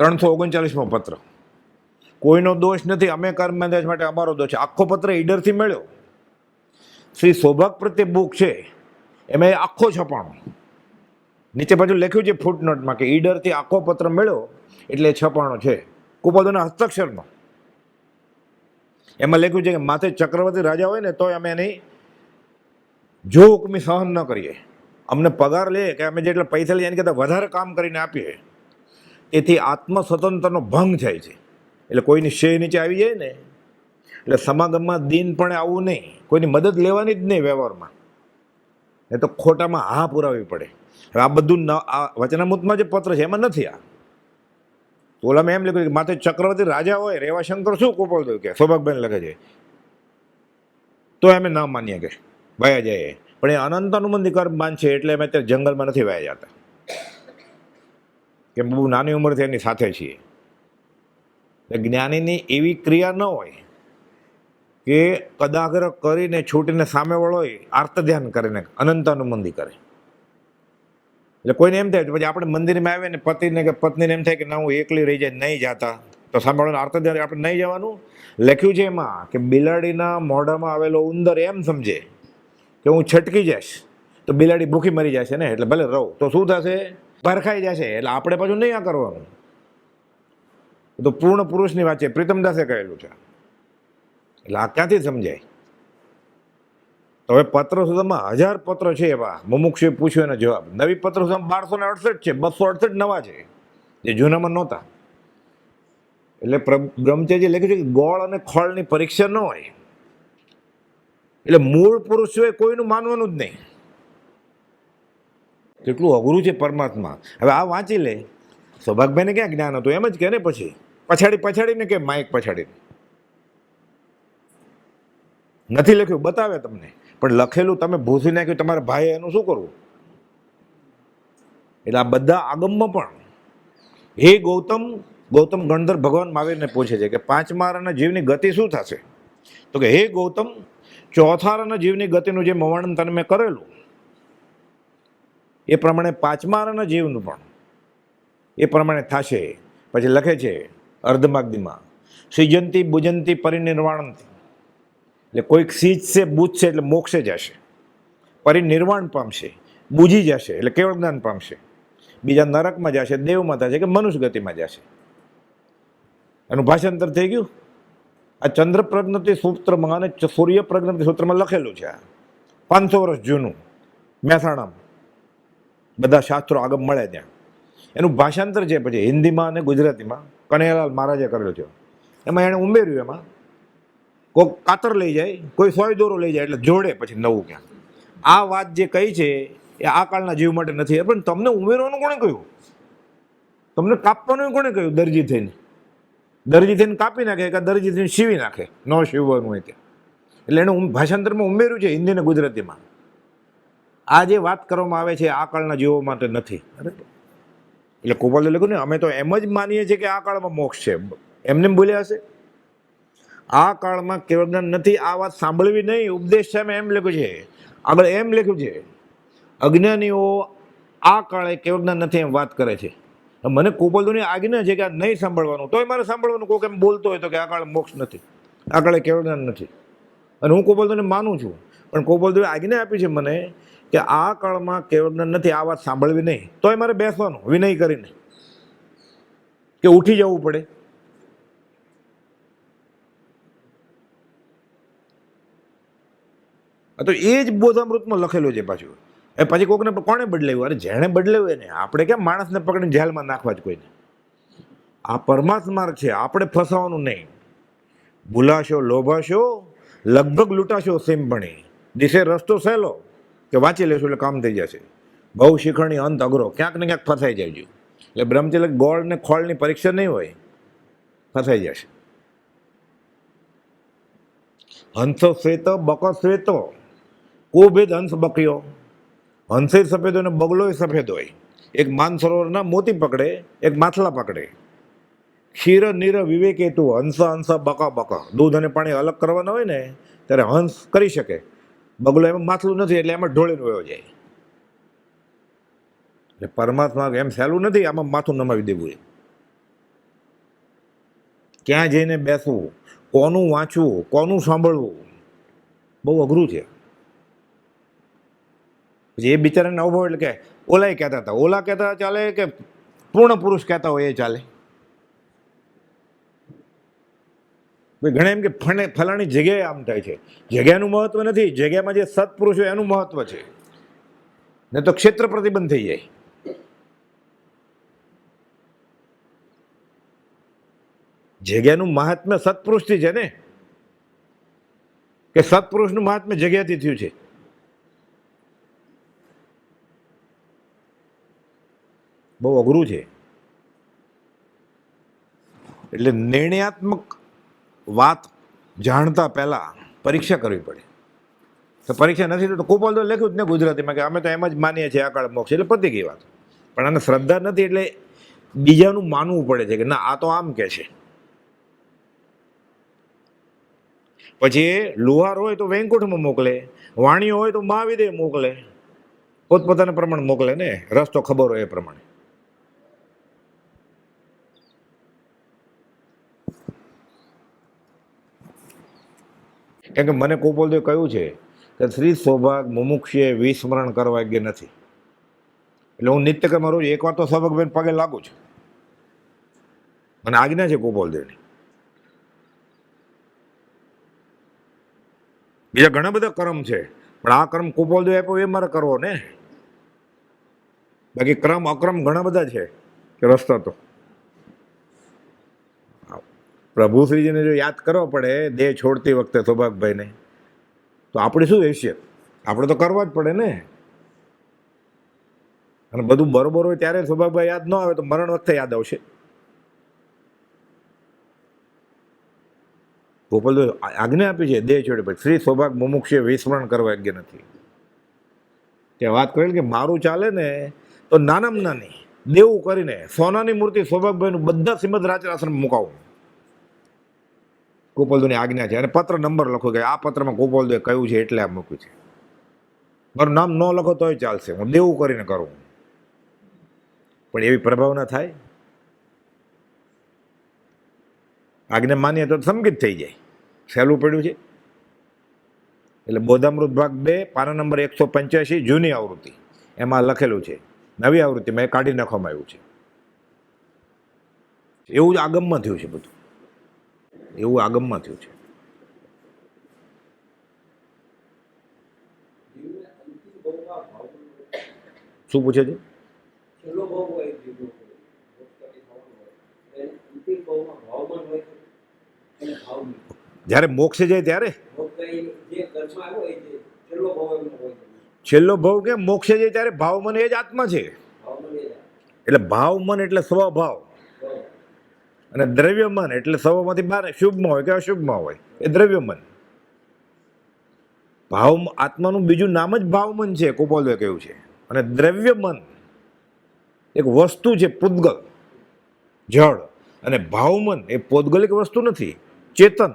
339મો પત્ર. કોઈનો દોષ નથી, અમે કર્મ બંધાશ માટે અમારો દોષ છે. આખો પત્ર ઈડરથી મળ્યો. શ્રી સૌભાગ પ્રત્યે બુક છે એમાં આખો છપાણો. નીચે બાજુ લખ્યું છે ફૂટનોટમાં કે ઈડરથી આખો પત્ર મળ્યો એટલે છપાણો છે, કુપોલદેવના હસ્તાક્ષરનો. એમાં લખ્યું છે કે માથે ચક્રવર્તી રાજા હોય ને તોય અમે એની જો હુકમી સહન ન કરીએ. અમને પગાર લે કે અમે જેટલા પૈસા લઈએ એની કરતાં વધારે કામ કરીને આપીએ, એથી આત્મ સ્વતંત્રનો ભંગ થાય છે. એટલે કોઈની શેહ નીચે આવી જાય ને એટલે સમાગમમાં દિનપણે આવવું નહીં, કોઈની મદદ લેવાની જ નહીં વ્યવહારમાં. એ તો ખોટામાં હા પુરાવવી પડે. હવે આ બધું આ વચનામૃતમાં જે પત્ર છે એમાં નથી. આ ઓલામાં એમ લખ્યું કે માથે ચક્રવર્તી રાજા હોય, રેવાશંકર શું કુપોલદેવ કે સૌભાગભાઈ લખે છે, તો અમે ના માનીએ કે વયા જાય. પણ એ અનંત અનુબંધી કર્મ બાંધ છે એટલે અમે અત્યારે જંગલમાં નથી વયા જતા, કે બહુ નાની ઉંમરથી એની સાથે છીએ. જ્ઞાનીની એવી ક્રિયા ન હોય કે કદાગ્રહ કરીને છૂટીને સામે વળો આર્ત ધ્યાન કરીને અનંત અનુબંધી કરે. એટલે કોઈને એમ થાય પછી આપણે મંદિરમાં આવે ને પતિને કે પત્નીને એમ થાય કે ના હું એકલી રહી જાય, નહીં જાતા, તો સામે વાળાને આર્ત ધ્યાન આપણે નહીં જવાનું. લખ્યું છે એમાં કે બિલાડીના મોઢામાં આવેલો ઉંદર એમ સમજે કે હું છટકી જઈશ તો બિલાડી ભૂખી મરી જશે ને, એટલે ભલે રહું તો શું થશે, ભરખાઈ જશે. એટલે આપણે પાછું નહીં આ કરવાનું. તો પૂર્ણ પુરુષની વાત છે, પ્રીતમદાસે કહેલું છે. એટલે આ ક્યાંથી સમજાય? તો હવે પત્ર સુધામાં 1000 પત્રો છે એવા મુમુક્ષુએ પૂછ્યું એનો જવાબ. નવી પત્ર સુધામાં 1268 છે, 268 નવા છે જે જૂનામાં નહોતા. એટલે બ્રહ્મચારીએ લખ્યું છે કે ગોળ અને ખોળની પરીક્ષા ન હોય. એટલે મૂળ પુરુષ સિવાય કોઈનું માનવાનું જ નહીં. કેટલું અઘરું છે પરમાત્મા. હવે આ વાંચી લે. સૌભાગભાઈને ક્યાં જ્ઞાન હતું, એમ જ કે ને પછી પછાડીને કે માઇક પછાડીને નથી લખ્યું, બતાવે તમને, પણ લખેલું તમે ભૂસી નાખ્યું તમારા ભાઈ, એનું શું કરવું? એટલે આ બધા આગમમાં પણ હે ગૌતમ ગણધર ભગવાન મહાવીરને પૂછે છે કે 5મા આરાના જીવની ગતિ શું થશે? તો કે હે ગૌતમ, 4થા આરાના જીવની ગતિનું જે વર્ણન તને મેં કરેલું એ પ્રમાણે 5મા આરાના જીવનું પણ એ પ્રમાણે થશે. પછી લખે છે અર્ધમાગદીમાં સૃજંતી બુજંતી પરિનિર્વાણંતી. એટલે કોઈક સીજશે બુજશે એટલે મોક્ષે જશે, પરિનિર્વાણ પામશે, બુજી જશે એટલે કેવળ જ્ઞાન પામશે, બીજા નરકમાં જશે, દેવમાં થશે કે મનુષ્ય ગતિમાં જશે. એનું ભાષાંતર થઈ ગયું. આ ચંદ્ર પ્રજ્ઞપ્તિ સૂત્રમાં અને સૂર્ય પ્રજ્ઞપ્તિ સૂત્રમાં લખેલું છે. 500 વર્ષ જૂનું મહેસાણામાં બધા શાસ્ત્રો આગમ મળે ત્યાં. એનું ભાષાંતર છે પછી હિન્દીમાં અને ગુજરાતીમાં કનૈયાલાલ મહારાજે કરેલું છે. એમાં એણે ઉમેર્યું, એમાં કોઈ કાતર લઈ જાય, કોઈ સોય દોરો લઈ જાય એટલે જોડે પછી નવું ક્યાં. આ વાત જે કહી છે એ આ કાળના જીવ માટે નથી, પણ તમને ઉમેરવાનું કોણે કહ્યું? તમને કાપવાનું કોણે કહ્યું? દરજી થઈને. દરજી થઈને કાપી નાખે કે દરજી થઈને સીવી નાખે, ન સીવવાનું હોય ત્યાં. એટલે એને ભાષાંતરમાં ઉમેર્યું છે હિન્દી અને ગુજરાતીમાં. આ જે વાત કરવામાં આવે છે આ કાળના જીવો માટે નથી. એટલે ગોપાલે લખ્યું ને, અમે તો એમ જ માનીએ છીએ કે આ કાળમાં મોક્ષ છે. એમને બોલ્યા હશે આ કાળમાં કેવળ જ્ઞાન નથી. આ વાત સાંભળવી નહીં. ઉપદેશ છે એમ લખ્યું છે. આગળ એમ લખ્યું છે, અજ્ઞાનીઓ આ કાળે કેવળ જ્ઞાન નથી એમ વાત કરે છે. મને ગોપાલની આજ્ઞા છે કે આ નહીં સાંભળવાનું, તોય મારે સાંભળવાનું. કોઈ એમ બોલતો હોય તો કે આ કાળે મોક્ષ નથી, આ કાળે કેવળ જ્ઞાન નથી, અને હું ગોપાલને માનું છું, પણ ગોપાલદેવે આજ્ઞા આપી છે મને કે આ કાળમાં કેવળ જ્ઞાન નથી, આ વાત સાંભળવી નહીં. તોય મારે બેસવાનું વિનય કરીને, કે ઉઠી જવું પડે. તો એ જ બોધામૃતમાં લખેલું છે પાછું. એ પછી કોઈકને કોણે બદલાવ્યું? અરે જેણે બદલાવ્યું એને આપણે કેમ માણસને પકડીને જેલમાં નાખવા જ કોઈને? આ પરમાત્મા છે, આપણે ફસાવાનું નહીં. ભૂલાશો, લોભાશો, લગભગ લૂંટાશો સિંપણી. દિશે રસ્તો સહેલો કે વાંચી લેશો એટલે કામ થઈ જશે. બહુ શીખણી અંત અઘરો, ક્યાંક ને ક્યાંક ફસાઈ જાય. એટલે બ્રહ્મચર્ય ગોળ ને ખોળની પરીક્ષા નહીં હોય, ફસાઈ જશે. હંસો શ્વેતો બકો શ્વેતો, કો ભેદ હંસ બક્યો. હંસે સફેદ હોય ને બગલોય સફેદ હોય. એક માનસરોવરના મોતી પકડે, એક માછલા પકડે. ક્ષીર નીર વિવેક હેતુ હંસ હંસ બકા બકા. દૂધ અને પાણી અલગ કરવાના હોય ને ત્યારે હંસ કરી શકે, બગલો એમાં માછલું નથી એટલે એમાં ઢોળીને વયો જાય. એટલે પરમાત્મા એમ સહેલું નથી આમાં માથું નમાવી દેવું. એ ક્યાં જઈને બેસવું, કોનું વાંચવું, કોનું સાંભળવું, બહુ અઘરું છે. પછી એ બિચારાને અનુભવ એટલે કે ઓલા કહેતા હતા, ઓલા કહેતા ચાલે કે પૂર્ણ પુરુષ કહેતા હોય એ ચાલે. ઘણા એમ કે ફલાણી જગ્યાએ આમ થાય છે. જગ્યાનું મહત્વ નથી, જગ્યામાં જે સત્પુરુષ હોય એનું મહત્વ છે. ને તો ક્ષેત્ર પ્રતિબંધ થઈ જાય. જગ્યાનું મહાત્મ્ય સત્પુરુષથી છે ને, કે સત્પુરુષનું મહાત્મ્ય જગ્યાથી થયું છે. બહુ અઘરું છે. એટલે નિર્ણયાત્મક વાત જાણતા પહેલા પરીક્ષા કરવી પડે. તો પરીક્ષા નથી તો ગોપાલ તો લખ્યું જ ને ગુજરાતીમાં કે અમે તો એમ જ માનીએ છીએ આ કાળ મોક્ષ, એટલે પતી ગઈ વાત. પણ આને શ્રદ્ધા નથી એટલે બીજાનું માનવું પડે છે કે ના આ તો આમ કે છે. પછી એ લુહાર હોય તો વેંકુટમાં મોકલે, વાણીઓ હોય તો મહાવિદે મોકલે, પોતપોતાના પ્રમાણે મોકલે ને, રસ્તો ખબર હોય એ પ્રમાણે. કેમ કે મને ગોપાલદેવે કહ્યું છે કે શ્રી સૌભાગ મુમુક્ષે વિસ્મરણ કરવા યોગ્ય નથી. એટલે હું નિત્યક્રમ રોજ એકવાર તો સૌભાગભાઈ પગે લાગુ છું. મને આજ્ઞા છે ગોપાલદેવની. બીજા ઘણા બધા કર્મ છે, પણ આ કર્મ ગોપાલદેવ આપ્યો એ મારે કરવો ને. બાકી ક્રમ અક્રમ ઘણા બધા છે કે રસ્તા તો પ્રભુ શ્રીજીને જો યાદ કરવો પડે દેહ છોડતી વખતે સૌભાગભાઈને, તો આપણે શું હેસિયત? આપણે તો કરવા જ પડે ને. અને બધું બરોબર હોય ત્યારે સૌભાગભાઈ યાદ ન આવે તો મરણ વખતે યાદ આવશે. ગોપાલદેવ આજ્ઞા આપી છે દેહ છોડે પછી શ્રી સૌભાગ મુમુક્ષે વિસ્મરણ કરવા યોગ્ય નથી. ત્યાં વાત કરેલી કે મારું ચાલે ને તો નાનામાં નાની દેવું કરીને સોનાની મૂર્તિ સૌભાગભાઈનું બધા શ્રીમદ રાજરાશ્રમ મુકાવું. ગોપાલદેવની આજ્ઞા છે. અને પત્ર નંબર લખો કે આ પત્રમાં ગોપાલદેવે કહ્યું છે એટલે આ મૂક્યું છે. મારું નામ ન લખો તોય ચાલશે, હું દેવું કરીને કરું. પણ એવી પ્રભાવના થાય, આજ્ઞા માનીએ તો સંગીત થઈ જાય. સહેલું પડ્યું છે. એટલે બોધામૃત ભાગ 2 પાના નંબર 185 જૂની આવૃત્તિ એમાં લખેલું છે. નવી આવૃત્તિમાં એ કાઢી નાખવામાં આવ્યું છે. એવું જ આગમમાં થયું છે બધું, એવું આગમમાં થયું છે. શું પૂછે છે? જ્યારે મોક્ષે જાય ત્યારે છેલ્લો ભાવ કે મોક્ષે જાય ત્યારે ભાવ મને એ જ આત્મા છે. એટલે ભાવ મન એટલે સ્વભાવ, અને દ્રવ્ય મન એટલે સ્વમાંથી બહાર શુભમાં હોય કે અશુભમાં હોય એ દ્રવ્ય મન. ભાવ આત્માનું બીજું નામ જ ભાવમન છે, ગોપાલભાઈ કહ્યું છે. અને દ્રવ્ય મન એક વસ્તુ છે, પૂતગલ જળ, અને ભાવમન એ પૌદ્ગલિક વસ્તુ નથી, ચેતન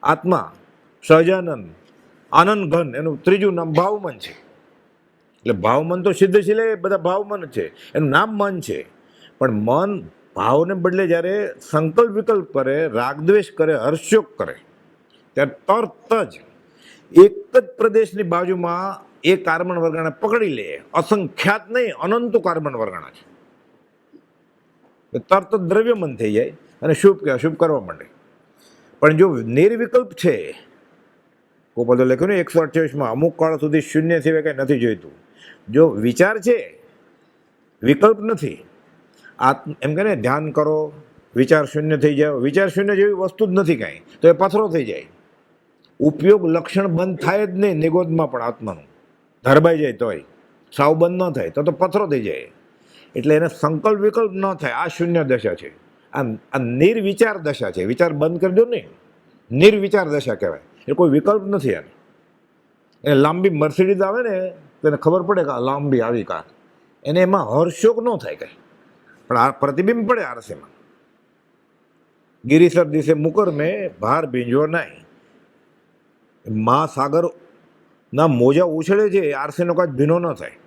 આત્મા સહજાનંદ આનંદ ઘન, એનું ત્રીજું નામ ભાવમન છે. એટલે ભાવમન તો સિદ્ધશીલ એ બધા ભાવમન છે, એનું નામ મન છે. પણ મન ભાવને બદલે જ્યારે સંકલ્પ વિકલ્પ કરે, રાગદ્વેષ કરે, હર્ષોક કરે, ત્યારે તરત જ એક જ પ્રદેશની બાજુમાં એ કાર્બન વર્ગાને પકડી લે. અસંખ્યાત નહીં, અનંત કાર્બન વર્ગાના છે. તરત જ દ્રવ્યમન થઈ જાય અને શુભ કે અશુભ કરવા માંડે. પણ જો નિર્વિકલ્પ છે, ગોપાલે લખ્યું ને 128માં, અમુક કાળ સુધી શૂન્ય સિવાય કંઈ નથી જોઈતું. જો વિચાર છે, વિકલ્પ નથી. એમ કે ને ધ્યાન કરો, વિચાર શૂન્ય થઈ જાય. વિચાર શૂન્ય જેવી વસ્તુ જ નથી કાંઈ, તો એ પથરો થઈ જાય. ઉપયોગ લક્ષણ બંધ થાય જ નહીં નિગોદમાં પણ આત્માનું, ધરબાઈ જાય તોય સાવ બંધ ન થાય તો પથરો થઈ જાય. એટલે એને સંકલ્પ વિકલ્પ ન થાય, આ શૂન્ય દશા છે. આ નિર્વિચાર દશા છે. વિચાર બંધ કરી દો ને, નિર્વિચાર દશા કહેવાય. એ કોઈ વિકલ્પ નથી. એને લાંબી મર્સિડીઝ આવે ને તો એને ખબર પડે કે આ લાંબી આવી કાર, એને એમાં હર્ષોક ન થાય કાંઈ, પણ આ પ્રતિબિંબ પડે આરસીમાં. ગિરિસર દિશે મુકર મેં ભાર ભીંજવો નહીં. મહાસાગર ના મોજા ઉછળે છે, આરસીનો કાચ ભીનો ન થાય.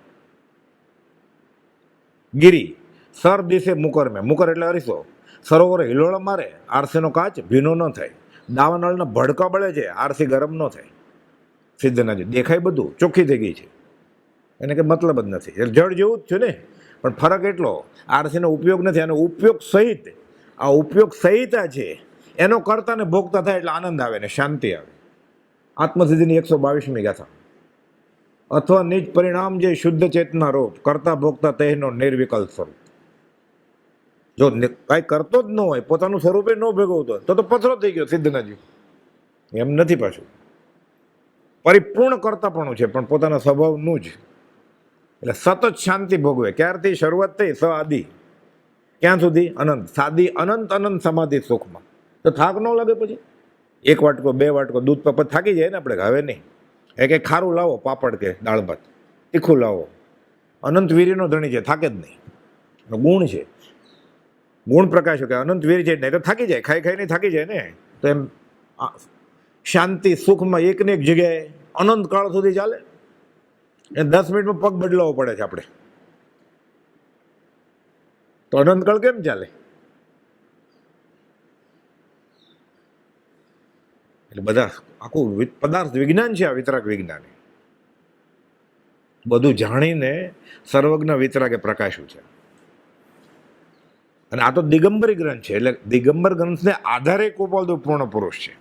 ગિરી સર દિશે મુકર મેં, મુકર એટલે અરીસો, સરોવર હિલોળા મારે, આરસીનો કાચ ભીનો ન થાય. દાવાનળના ભડકા બળે છે, આરસી ગરમ ન થાય. સિદ્ધનાજી દેખાય બધું, ચોખ્ખી થઈ ગઈ છે, એને કંઈ મતલબ જ નથી. એટલે જળ જેવું જ છે ને, પણ ફરક એટલો આરસીનો ઉપયોગ નથી, અને ઉપયોગ સહિત આ ઉપયોગ સહિતા છે. એનો કરતા ને ભોગતા થાય એટલે આનંદ આવે ને શાંતિ આવે. આત્મસિદ્ધિની 122મી ગાથા. અથવા નિજ પરિણામ જે શુદ્ધ ચેતના રૂપ, કરતા ભોગતા તેનો નિર્વિકલ્પ સ્વરૂપ. જો કાંઈ કરતો જ ન હોય, પોતાનું સ્વરૂપે ન ભોગવતો તો પથરો થઈ ગયો. સિદ્ધનાજી એમ નથી, પાછું પરિપૂર્ણ કરતાપણું છે, પણ પોતાના સ્વભાવનું જ. એટલે સતત શાંતિ ભોગવે. ક્યારથી શરૂઆત થઈ? સ આદિ, ક્યાં સુધી? અનંત. સાદી અનંત અનંત સમાધિ સુખમાં. તો થાક ન લાગે પછી? એક વાટકો, બે વાટકો દૂધ પર થાકી જાય ને આપણે, હવે નહીં. એ કંઈ ખારું લાવો, પાપડ કે દાળ ભાત, તીખું લાવો, અનંત વીર્યનો ધણી છે, થાકે જ નહીં. ગુણ છે, ગુણ પ્રકાશ કે અનંત વીર છે, નહીં તો થાકી જાય. ખાઈ ખાઈને થાકી જાય ને. તો એમ શાંતિ સુખમાં એકને એક જગ્યાએ અનંત કાળ સુધી ચાલે. એ 10 મિનિટમાં પગ બદલાવવો પડે છે આપણે, તો અનંત કાળ કેમ ચાલે? એટલે બધા આખું પદાર્થ વિજ્ઞાન છે આ વિતરાગ વિજ્ઞાન. બધું જાણીને સર્વજ્ઞ વિતરાગે પ્રકાશ્યું છે. અને આ તો દિગંબરી ગ્રંથ છે, એટલે દિગંબર ગ્રંથને આધારે ગોપાલદેવ પૂર્ણ પુરુષ છે.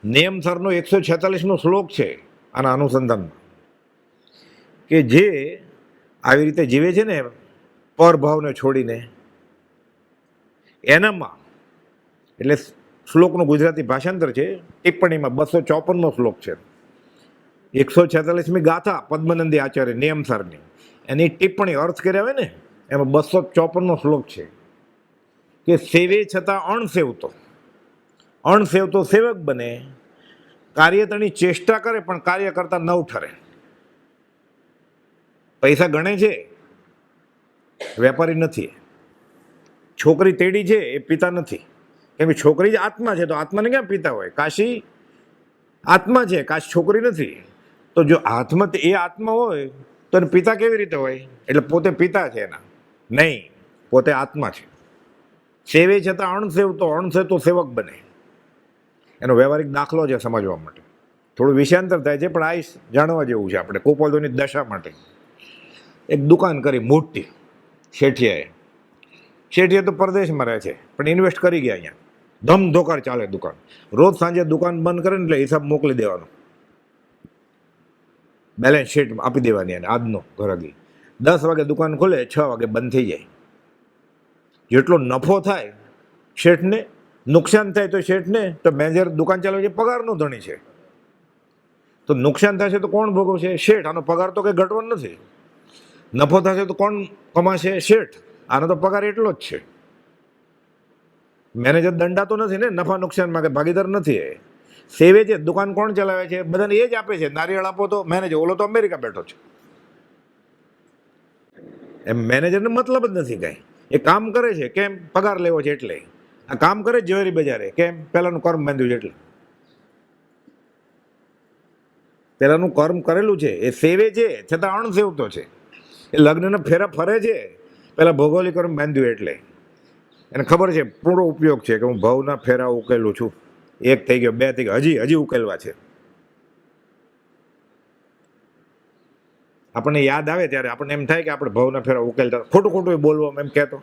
નિયમ સરનો 146મો શ્લોક છે આના અનુસંધાનમાં, કે જે આવી રીતે જીવે છે ને પરભાવને છોડીને, એનામાં, એટલે શ્લોકનું ગુજરાતી ભાષાંતર છે, ટિપ્પણીમાં 254મો શ્લોક છે. 146મી ગાથા પદ્મનંદી આચાર્ય નિયમસારની, એની ટિપ્પણી અર્થ કર્યા હોય ને, એમાં 254મો શ્લોક છે કે સેવે છતાં અણસેવતો સેવક બને, કાર્યતની ચેષ્ટા કરે પણ કાર્ય કરતા નવ ઠરે. પૈસા ગણે છે, વેપારી નથી. છોકરી તેડી છે, એ પિતા નથી. કેમ કે છોકરી જ આત્મા છે, તો આત્માને ક્યાં પિતા હોય? કાશી આત્મા છે, કાશી છોકરી નથી. તો જો હાથમાં એ આત્મા હોય તો એને પિતા કેવી રીતે હોય? એટલે પોતે પિતા છે એના નહીં, પોતે આત્મા છે. સેવે છતાં અણસેવતો સેવક બને. એનો વ્યવહારિક દાખલો છે સમજવા માટે. થોડું વિષયાંતર થાય છે, પણ આ જાણવા જેવું છે આપણે ગોપાલદેવની દશા માટે. એક દુકાન કરી મોટી શેઠિયાએ તો પરદેશમાં રહે છે, પણ ઇન્વેસ્ટ કરી ગયા અહીંયા. ધમધોકાર ચાલે દુકાન. રોજ સાંજે દુકાન બંધ કરે ને એટલે હિસાબ મોકલી દેવાનો, બેલેન્સ શીટ આપી દેવાની. અને આજનો ઘરાગી 10 વાગે દુકાન ખોલે, 6 વાગે બંધ થઈ જાય. જેટલો નફો થાય શેઠને, નુકસાન થાય તો શેઠને, તો મેનેજર દુકાન ચાલવે છે, પગારનો ધણી છે. તો નુકસાન થશે તો કોણ ભોગવશે? શેઠ. આનો પગાર તો કંઈ ઘટવાનો નથી. નફો થશે તો કોણ કમાશે? શેઠ. આનો તો પગાર એટલો જ છે. મેનેજર દંડાતો નથી ને નફા નુકસાનમાં, કે ભાગીદાર નથી. એ સેવે છે. દુકાન કોણ ચલાવે છે? બધાને એ જ આપે છે. નારિયેળ આપો તો મેનેજર, ઓલો તો અમેરિકા બેઠો છે. એમ મેનેજરને મતલબ જ નથી કાંઈ. એ કામ કરે છે કેમ? પગાર લેવો છે એટલે. આ કામ કરે ઝવેરી બજારે કેમ? પહેલાંનું કર્મ બાંધ્યું છે એટલે. પહેલાંનું કર્મ કરેલું છે, એ સેવે છે છતાં અણસેવતો છે. એ લગ્નના ફેરા ફરે છે પહેલાં ભૌગોલિક કર્મ બાંધ્યું એટલે. એને ખબર છે પૂરો ઉપયોગ છે કે હું ભવના ફેરા ઉકેલું છું. 1 થઈ ગયો, 2 થઈ ગયો, હજી ઉકેલવા છે. આપણને યાદ આવે ત્યારે આપણને એમ થાય કે આપણે ભવના ફેરા ઉકેલતા. ખોટું એ બોલવામાં એમ કહેતો.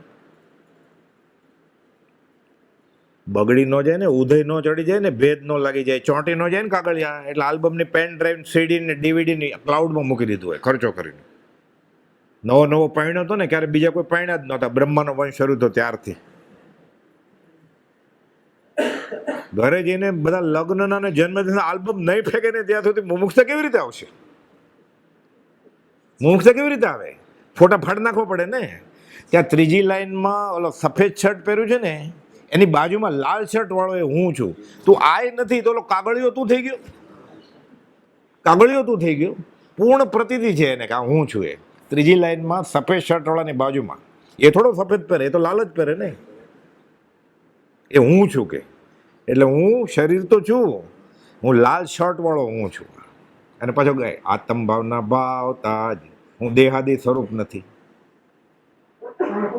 બગડી ન જાય ને, ઉધઈ ન ચડી જાય ને, ભેદ ન લાગી જાય, ચોંટી ન જાય ને કાગળિયા, એટલે આલ્બમની પેન ડ્રાઈવ, સીડી ને ડીવીડીની ક્લાઉડમાં મૂકી દીધું હોય ખર્ચો કરીને. નવો પાયણો હતો ને, ક્યારે બીજા કોઈ પાયણા જ નહોતા. બ્રહ્માનો વંશ શરૂ થયો ત્યારથી. ઘરે જઈને બધા લગ્નના અને જન્મદિનના આલ્બમ નહીં ફેંકે ને ત્યાં સુધી મુમુક્ષતા કેવી રીતે આવશે? મુમુક્ષતા કેવી રીતે આવે? ફોટા ફાડી નાખવો પડે ને. ત્યાં ત્રીજી લાઈનમાં ઓલો સફેદ શર્ટ પહેર્યું છે ને, એની બાજુમાં લાલ શર્ટ વાળો એ હું છું. તું આય નથી તો ઓલો કાગળિયો તું થઈ ગયો. કાગળિયો તું થઈ ગયો. પૂર્ણ પ્રતીતિ છે એને કે હું છું. એ ત્રીજી લાઈનમાં સફેદ શર્ટ વાળાની બાજુમાં. એ થોડો સફેદ પહેરે, એ તો લાલ જ પહેરે ને. એ હું છું કે. એટલે હું શરીર તો છું, હું લાલ શર્ટ વાળો હું છું. અને પાછો ગાય આત્મ ભાવના ભાવતા જ હું દેહાદી સ્વરૂપ નથી.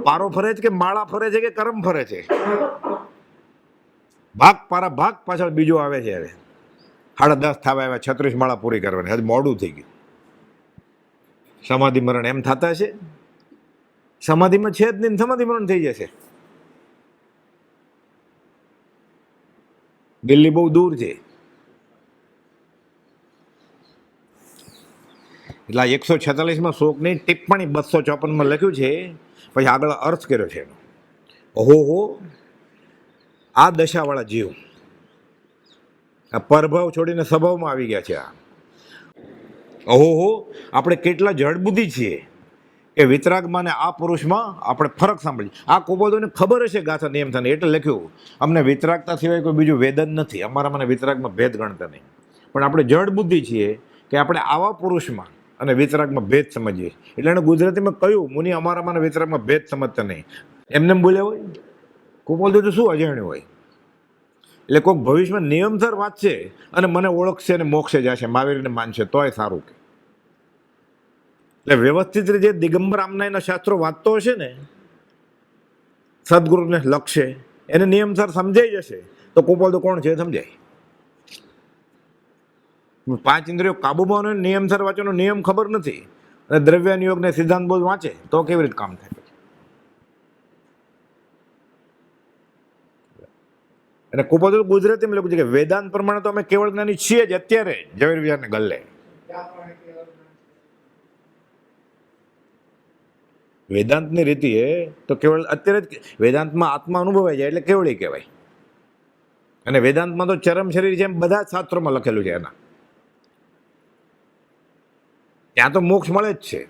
પારો ફરે છે કે માળા ફરે છે કે કરમ ફરે છે? ભાગ પાછળ બીજો આવે છે. હવે 10:30 થવા આવ્યા, 36 માળા પૂરી કરવાની, હજી મોડું થઈ ગયું. સમાધિ મરણ એમ થતા છે? સમાધિમાં છે જ નહીં, સમાધિ મરણ થઈ જશે. દિલ્હી બહુ દૂર છે. એટલે 146માં શોકની ટિપ્પણી 254માં લખ્યું છે. પછી આગળ અર્થ કર્યો છે એનો. ઓહો, આ દશાવાળા જીવ આ પરભાવ છોડીને સ્વભાવમાં આવી ગયા છે. ઓહો, આપણે કેટલા જડબુદ્ધિ છીએ કે વિતરાગમાં ને આ પુરુષમાં આપણે ફરક સાંભળીએ. આ કોબોદોને ખબર હશે ગાથા નિયમ થઈને, એટલે લખ્યું અમને વિતરાગતા સિવાય કોઈ બીજું વેદન નથી, અમારા મને વિતરાગમાં ભેદ ગણતા નહીં. પણ આપણે જડ બુદ્ધિ છીએ કે આપણે આવા પુરુષમાં અને વિતરાગમાં ભેદ સમજીએ. એટલે એને ગુજરાતીમાં કહ્યું, મુનિ અમારામાં વિતરાગમાં ભેદ સમજતા નહીં. એમને બોલ્યા હોય કોપોલદો તો શું અજાણ્યું હોય? એટલે કોઈક ભવિષ્યમાં નિયમસર વાંચશે અને મને ઓળખશે અને મોક્ષે જશે, મહાવીરને માનશે તોય સારું. કે એટલે વ્યવસ્થિત રીતે દિગંબર આમનાયના શાસ્ત્રો વાંચતો હશે ને, સદગુરુને લખશે, એને નિયમસર સમજાઈ જશે તો કોપોલદો કોણ છે સમજાય. 5 ઇન્દ્રિયો કાબુમાં હોય, નિયમસર વાંચવાનો નિયમ ખબર નથી અને દ્રવ્યાનુયોગને સિદ્ધાંત બોધ વાંચે તો કેવી રીતે કામ થાય? અને કોપોલદો ગુજરાતીમાં લખ્યું છે કે વેદાંત પ્રમાણે તો અમે કેવળ જ્ઞાની છીએ જ અત્યારે, ઝવેર વિહારને ગલ્લે. વેદાંતની રીતિ તો કેવળ અત્યારે જ વેદાંતમાં આત્મા અનુભવાય જાય એટલે કેવળી કહેવાય. અને વેદાંતમાં તો ચરમ શરીર છે એમ બધા જ શાસ્ત્રોમાં લખેલું છે. એના ત્યાં તો મોક્ષ મળે જ છે.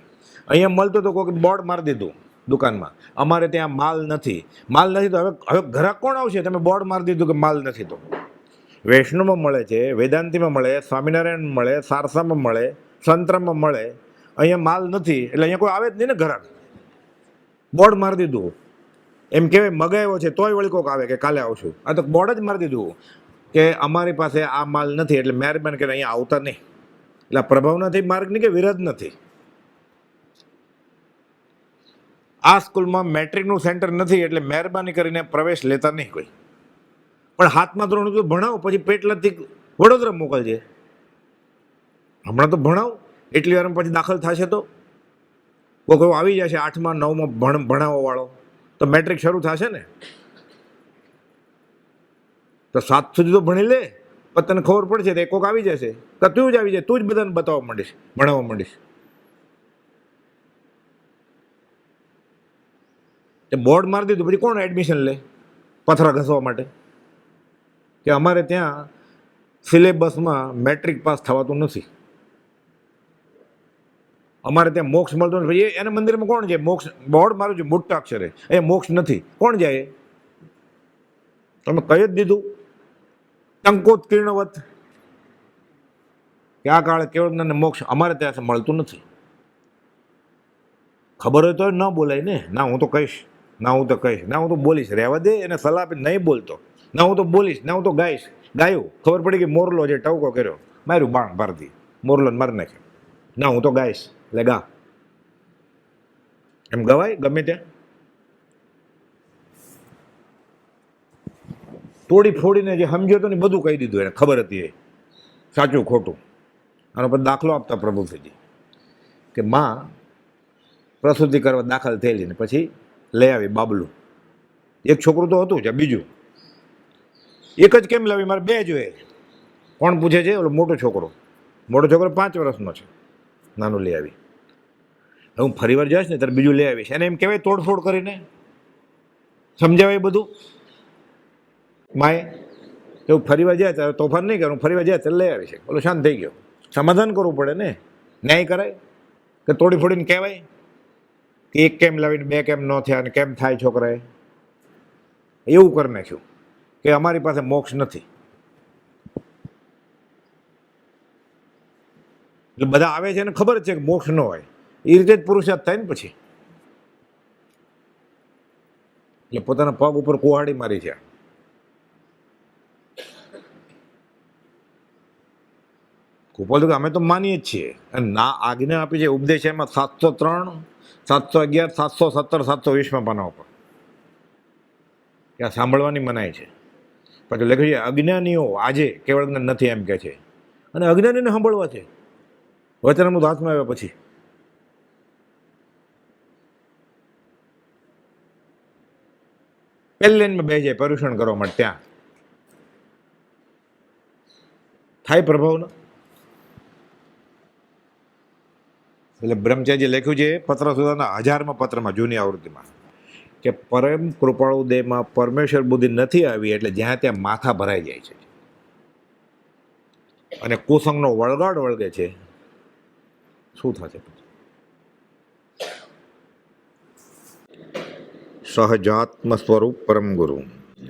અહીંયા મળતો તો કોઈ બોર્ડ મારી દીધું દુકાનમાં, અમારે ત્યાં માલ નથી. માલ નથી તો હવે ઘરાક કોણ આવશે? તમે બોર્ડ મારી દીધું કે માલ નથી. તો વૈષ્ણવમાં મળે છે, વેદાંતિમાં મળે, સ્વામિનારાયણ મળે, સારસામાં મળે, સંતરામાં મળે. અહીંયા માલ નથી એટલે અહીંયા કોઈ આવે જ નહીં ને ઘરાક. બોર્ડ મારી દીધું, એમ કહેવાય મગાવ્યો છે તોય વળી કોક આવે કે કાલે આવશું. આ તો બોર્ડ જ મારી દીધું કે અમારી પાસે આ માલ નથી એટલે મહેરબાની કરીને અહીંયા આવતા નહીં. એટલે પ્રભાવ નથી, માર્ગ નહીં કે વિરોધ નથી. આ સ્કૂલમાં મેટ્રિકનું સેન્ટર નથી એટલે મહેરબાની કરીને પ્રવેશ લેતા નહીં કોઈ. પણ હાથમાં ધોરણ તો ભણાવો, પછી પેટલાથી વડોદરા મોકલજે. હમણાં તો ભણાવો, એટલી વાર પછી દાખલ થશે તો કોઈ આવી જશે 8માં 9માં ભણાવવા વાળો, તો મેટ્રિક શરૂ થશે ને. તો 7 સુધી તો ભણી લે, પણ તને ખબર પડશે તો કોક આવી જશે, તો તું જ આવી જાય, તું જ બધાને બતાવવા માંડીશ, ભણાવવા માંડીશ. બોર્ડ મારી દીધું પછી કોણ એડમિશન લે પથરા ઘસવા માટે? કે અમારે ત્યાં સિલેબસમાં મેટ્રિક પાસ થવાતું નથી. અમારે ત્યાં મોક્ષ મળતો નથી. એ એના મંદિરમાં કોણ જાય? મોક્ષ બોર્ડ મારું છે મોટા અક્ષરે, એ મોક્ષ નથી. કોણ જાય? તમે કહી જ દીધું ટંકોત્કીર્ણવત કે આ કાળે કેવળ મોક્ષ અમારે ત્યાં મળતું નથી. ખબર હોય તો ન બોલાય ને. ના હું તો કહીશ, ના હું તો કહીશ, ના હું તો બોલીશ. રહેવા દે એને સલાહ આપી, નહીં બોલતો. ના હું તો બોલીશ, ના હું તો ગાઈશ. ગાયું, ખબર પડી કે મોરલો જે ટવકો કર્યો, માર્યું બાણ ભારતી, મોરલો મારી નાખ્યો. ના હું તો ગાઈશ, એટલે ગા. એમ ગવાય ગમે ત્યાં? તોડી ફોડીને જે સમજ્યો હતો ને બધું કહી દીધું એને, ખબર હતી એ સાચું ખોટું. આનો પર દાખલો આપતા પ્રભુજી કે માં પ્રસૂતિ કરવા દાખલ થયેલી ને પછી લઈ આવી બાબલું. એક છોકરું તો હતું જ, બીજું એક જ કેમ લાવી? મારે બે જોઈએ. કોણ પૂછે છે? ઓલો મોટો છોકરો 5 વર્ષનો છે, નાનું લઈ આવી. હું ફરી વાર જઈશ ને ત્યારે બીજું લઈ આવીશ. એને એમ કહેવાય તોડફોડ કરીને સમજાવાય બધું. માએ એવું ફરી વાર જાય ત્યારે તોફાન નહીં કરું, ફરી વાર જાય ત્યારે લઈ આવી છે. બોલો શાંત થઈ ગયો. સમાધાન કરવું પડે ને. ન્યાય કરાય કે તોડી ફોડીને કહેવાય કે એક કેમ લાવીને બે કેમ ન થયા અને કેમ થાય છોકરાએ? એવું કરી નાખ્યું કે અમારી પાસે મોક્ષ નથી. એટલે બધા આવે છે ને ખબર છે કે મોક્ષ ન હોય. એ રીતે જ પુરુષાર્થ થાય ને પછી. એટલે પોતાના પગ ઉપર કુહાડી મારી છે. કુપાલ તો અમે તો માનીએ જ છીએ. અને ના આજ્ઞા આપી છે ઉપદેશ એમાં 703, 711, 717, 720 પાના ઉપર ત્યાં સાંભળવાની મનાય છે. પછી લખ્યું છે અજ્ઞાનીઓ આજે કેવળ જ્ઞાન નથી એમ કે છે. અને અજ્ઞાનીને સાંભળવા છે વચનામૃત હાથમાં આવ્યા પછી. પહેલી લાઈનમાં બે જાય પર્યુષણ કરવા માટે, ત્યાં થાય પ્રભાવનો. એટલે બ્રહ્મચારી લખ્યું છે પત્ર સુધાના 1000મા પત્રમાં, જૂની આવૃત્તિમાં, કે પરમ કૃપાળુ દેહમાં પરમેશ્વર બુદ્ધિ નથી આવી એટલે જ્યાં ત્યાં માથા ભરાઈ જાય છે અને કુસંગનો વળગાડ વળગે છે. શું થશે? સહજાત્મ સ્વરૂપ પરમ ગુરુ.